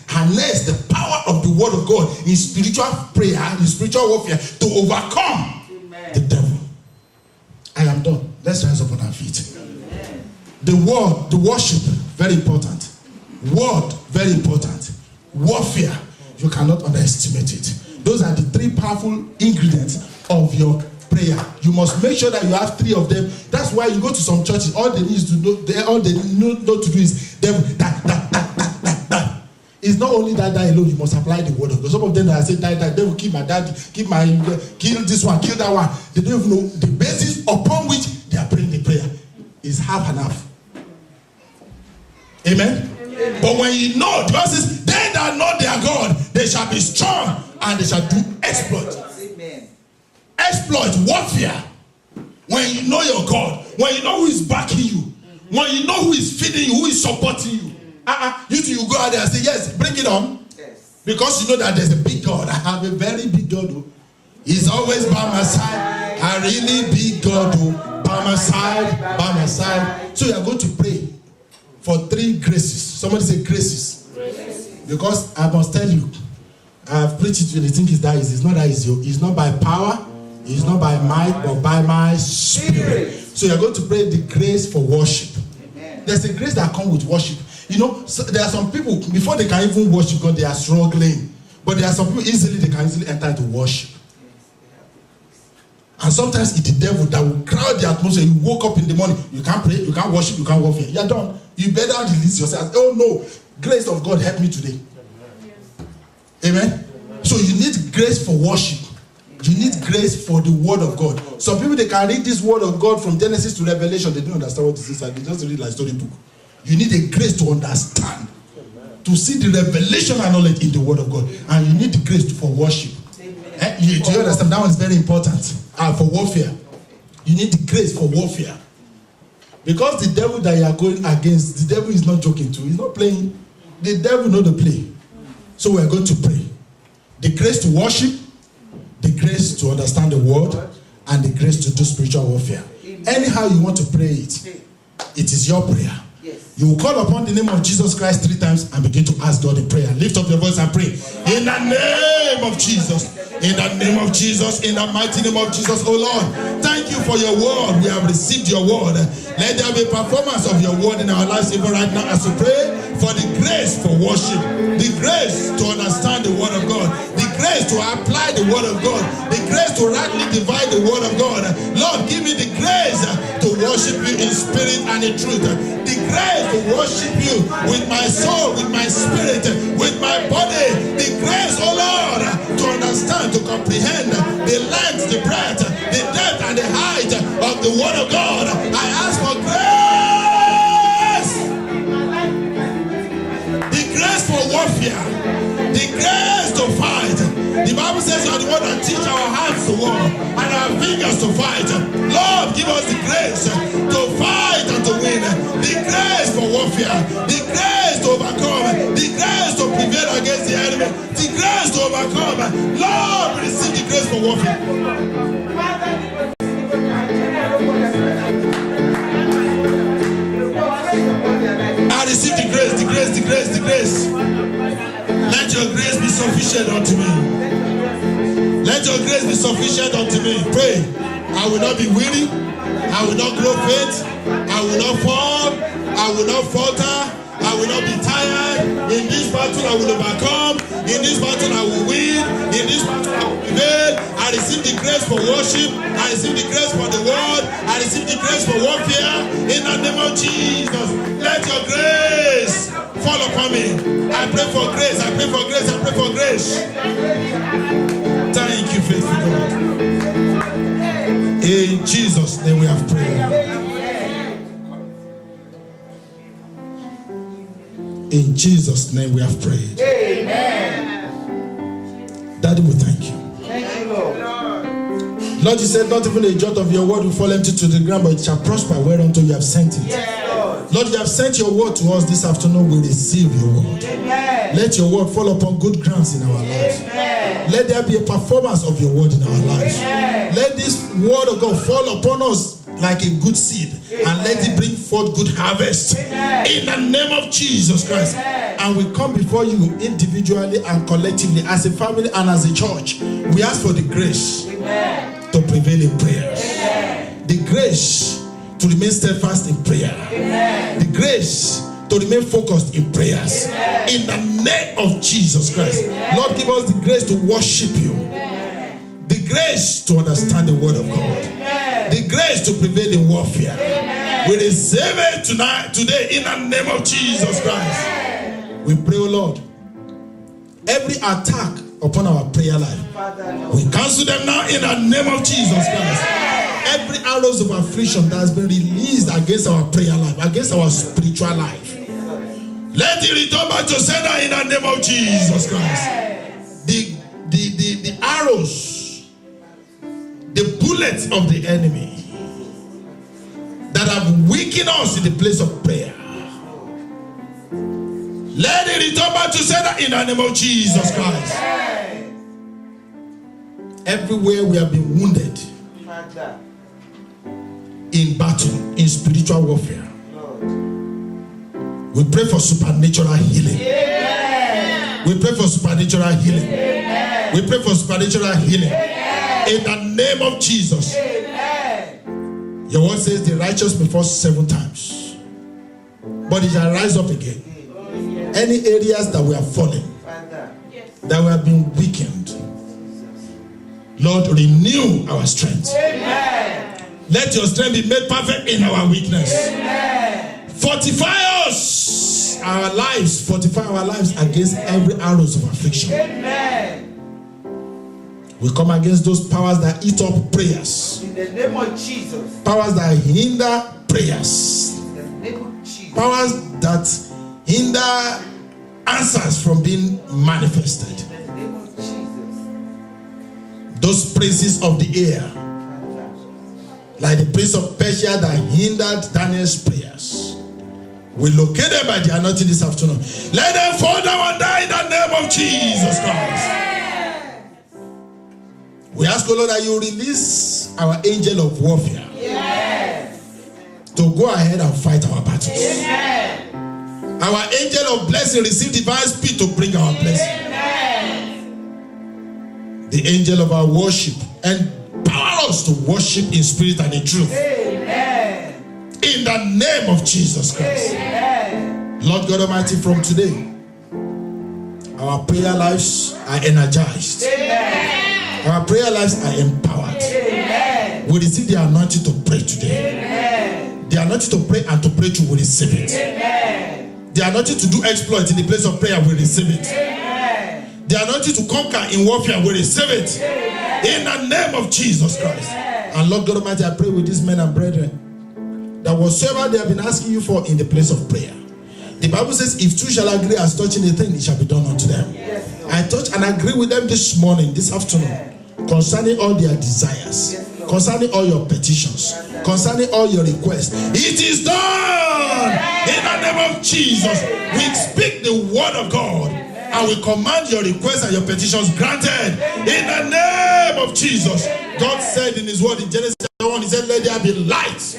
harness the power of the word of God in spiritual prayer, in spiritual warfare to overcome the devil. I am done. Let's rise up on our feet. Amen. The word, the worship, very important. Word, very important. Warfare, you cannot underestimate it. Those are the 3 powerful ingredients of your prayer. You must make sure that you have 3 of them. That's why you go to some churches, all they need to know, all they know to do is them that. It's not only that alone, you must apply the word of God. Some of them that say that they will kill my daddy, kill this one, kill that one. They don't even know the basis upon which they are praying the prayer is half and half. Amen? But when you know, the verse says, they that know their God, they shall be strong and they shall do exploit. Amen. Exploit, warfare. When you know your God, when you know who is backing you, when you know who is feeding you, who is supporting you. You go out there and say, yes, bring it on. Yes. Because you know that there's a big God. I have a very big God. Oh. He's always by my side. A really big God. Oh. By my side, by my side. So you are going to pray for 3 graces. Somebody say graces. Because I must tell you, I have preached it. You think it's that easy. It's not that easy. It's not by power. It's not by might, but by my spirit. So you are going to pray the grace for worship. Amen. There's a grace that comes with worship. You know, so there are some people, before they can even worship God, they are struggling. But there are some people, they can easily enter into worship. And sometimes it's the devil that will crowd the atmosphere. You woke up in the morning, you can't pray, you can't worship, you can't warfare. You're done. You better release yourself. Oh no, grace of God help me today. Amen. So you need grace for worship. You need grace for the word of God. Some people, they can read this word of God from Genesis to Revelation. They don't understand what this is. They just read like storybook. You need a grace to understand, to see the revelation and knowledge in the word of God. And you need the grace for worship. Do you understand? That one is very important. For warfare. You need the grace for warfare. Because the devil that you are going against, the devil is not joking too. He's not playing. The devil knows the play. So we are going to pray. The grace to worship, the grace to understand the word, and the grace to do spiritual warfare. Anyhow you want to pray it, it is your prayer. You will call upon the name of Jesus Christ 3 times and begin to ask God in prayer. Lift up your voice and pray. In the name of Jesus. In the name of Jesus. In the mighty name of Jesus. Oh Lord, thank you for your word. We have received your word. Let there be performance of your word in our lives even right now as we pray for the grace for worship. The grace to understand the word of God. The grace to apply the word of God. The grace to rightly divide the word of God. Lord, give me the grace to worship you in spirit and in truth. The grace to worship you with my soul, with my spirit, with my body. The grace, oh Lord, to understand, to comprehend the length, the breadth, the depth, and the height of the word of God. I ask for grace. The grace for warfare. The grace to fight. The Bible says you are the one that teach our hands to war and our fingers to fight. Lord, give us the grace to fight and to win. The grace for warfare. The grace to overcome. The grace to prevail against the enemy. The grace to overcome. Lord, we receive the grace for warfare. I receive the grace, the grace, the grace, the grace. Let your grace be sufficient unto me. Let your grace be sufficient unto me. Pray. I will not be weary. I will not grow faint. I will not fall. I will not falter. I will not be tired. In this battle I will overcome. In this battle I will win. In this battle I will prevail. I receive the grace for worship. I receive the grace for the word. I receive the grace for warfare. In the name of Jesus. Let your grace fall upon me. I pray for grace. I pray for grace. I pray for grace. Thank you, faithful God. In Jesus' name we have prayed. In Jesus' name we have prayed. Amen. Daddy, we thank you. Thank you, Lord. Lord, you said not even a jot of your word will fall empty to the ground, but it shall prosper whereunto you have sent it. Yes, Lord. Lord, you have sent your word to us this afternoon. We receive your word. Amen. Let your word fall upon good grounds in our lives. Amen. Let there be a performance of your word in our lives. Amen. Let this word of God fall upon us like a good seed. Amen. And let it bring forth good harvest. Amen. In the name of Jesus Christ. Amen. And we come before you individually and collectively as a family and as a church. We ask for the grace. Amen. To prevail in prayers. Amen. The grace to remain steadfast in prayer. Amen. The grace to remain focused in prayers. Amen. In the name of Jesus Christ. Amen. Lord, give us the grace to worship you. Amen. The grace to understand the word of God. Amen. The grace to prevail in warfare. Amen. We receive it today in the name of Jesus Christ. Amen. We pray, O Lord, every attack upon our prayer life, we cancel them now in the name of Jesus Christ. Every arrows of affliction that has been released against our prayer life, against our spiritual life, let it return back to sender in the name of Jesus Christ. The arrows, the bullets of the enemy that have weakened us in the place of prayer, let it return back to sender in the name of Jesus Christ. Everywhere we have been wounded in battle, in spiritual warfare, we pray for supernatural healing. We pray for supernatural healing. We pray for supernatural healing. In the name of Jesus. Your word says the righteous may fall 7 times, but it shall rise up again. Any areas that we have fallen, that we have been weakened, Lord, renew our strength. Let your strength be made perfect in our weakness. Fortify us, our lives, fortify our lives against every arrows of affliction. We come against those powers that eat up prayers. In the name of Jesus. Powers that hinder prayers. In the name of Jesus. Powers that hinder answers from being manifested. In the name of Jesus. Those princes of the air, like the prince of Persia that hindered Daniel's prayers, we locate them by the anointing this afternoon. Let them fall down and die in the name of Jesus Christ. We ask, O Lord, that you release our angel of warfare to go ahead and fight our battles. Our angel of blessing receive divine speed to bring our blessing. The angel of our worship empower us to worship in spirit and in truth. In the name of Jesus Christ. Lord God Almighty, from today, our prayer lives are energized. Our prayer lives are empowered. We receive the anointing to pray today. The anointing to pray and to pray through, we receive it. The anointing to do exploit in the place of prayer, we receive it. The anointing to conquer in warfare, we receive it. In the name of Jesus Christ. And Lord God Almighty, I pray with these men and brethren that whatsoever they have been asking you for in the place of prayer, the Bible says, if two shall agree as touching a thing, it shall be done unto them. I touch and agree with them this morning, this afternoon, concerning all their desires, concerning all your petitions, concerning all your requests. It is done in the name of Jesus. We speak the word of God and we command your requests and your petitions granted in the name of Jesus. God said in his word in Genesis 1, he said, let there be light.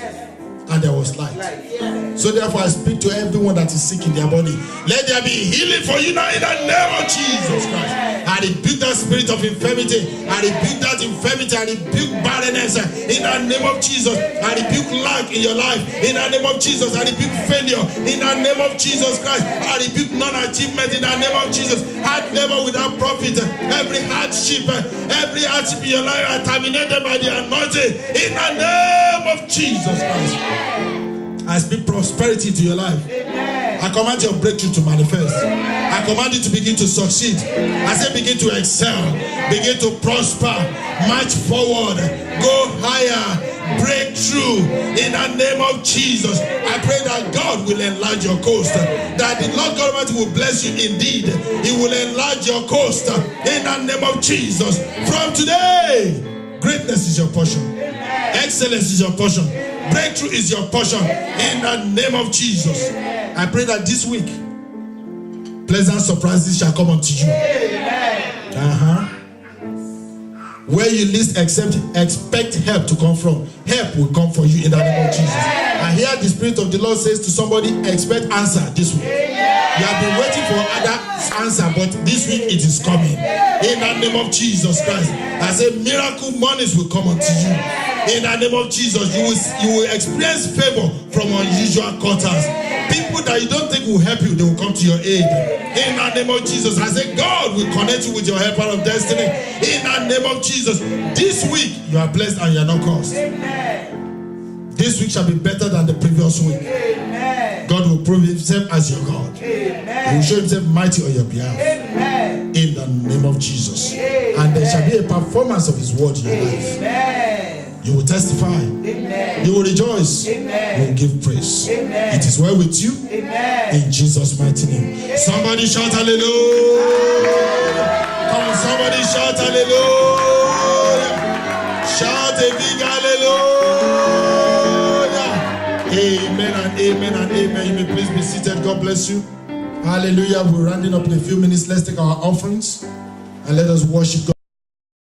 And there was light. So therefore I speak to everyone that is sick in their body. Let there be healing for you now in the name of Jesus Christ. I rebuke that spirit of infirmity. I rebuke that infirmity. I rebuke barrenness in the name of Jesus. I rebuke lack in your life in the name of Jesus. I rebuke failure in the name of Jesus Christ. I rebuke non-achievement in the name of Jesus. Hard labor without profit. Every hardship in your life are terminated by the anointing in the name of Jesus Christ. I speak prosperity to your life. I command your breakthrough to manifest. I command you to begin to succeed. I say begin to excel, begin to prosper, march forward, go higher, break through in the name of Jesus. I pray that God will enlarge your coast, that the Lord God Almighty will bless you indeed. He will enlarge your coast in the name of Jesus. From today, greatness is your portion. Excellence is your portion. Breakthrough is your portion in the name of Jesus. I pray that this week pleasant surprises shall come unto you. Where you least expect help to come from, help will come for you in the name of Jesus. I hear the Spirit of the Lord says to somebody, expect answer this week. You have been waiting for other answer, but this week it is coming. In the name of Jesus Christ. I say miracle monies will come unto you. In the name of Jesus, you will experience favor from unusual quarters. People that you don't think will help you, they will come to your aid. In the name of Jesus, I say God will connect you with your helper of destiny. In the name of Jesus, this week you are blessed and you are not cursed. This week shall be better than the previous week. God will prove himself as your God. He will show himself mighty on your behalf. In the name of Jesus. And there shall be a performance of his word in your life. You will testify. You will rejoice. You will give praise. It is well with you. In Jesus' mighty name. Somebody shout hallelujah. Come on, somebody shout hallelujah. Shout a big hallelujah. Amen and amen and amen. You may please be seated. God bless you. Hallelujah. We're rounding up in a few minutes. Let's take our offerings and let us worship God.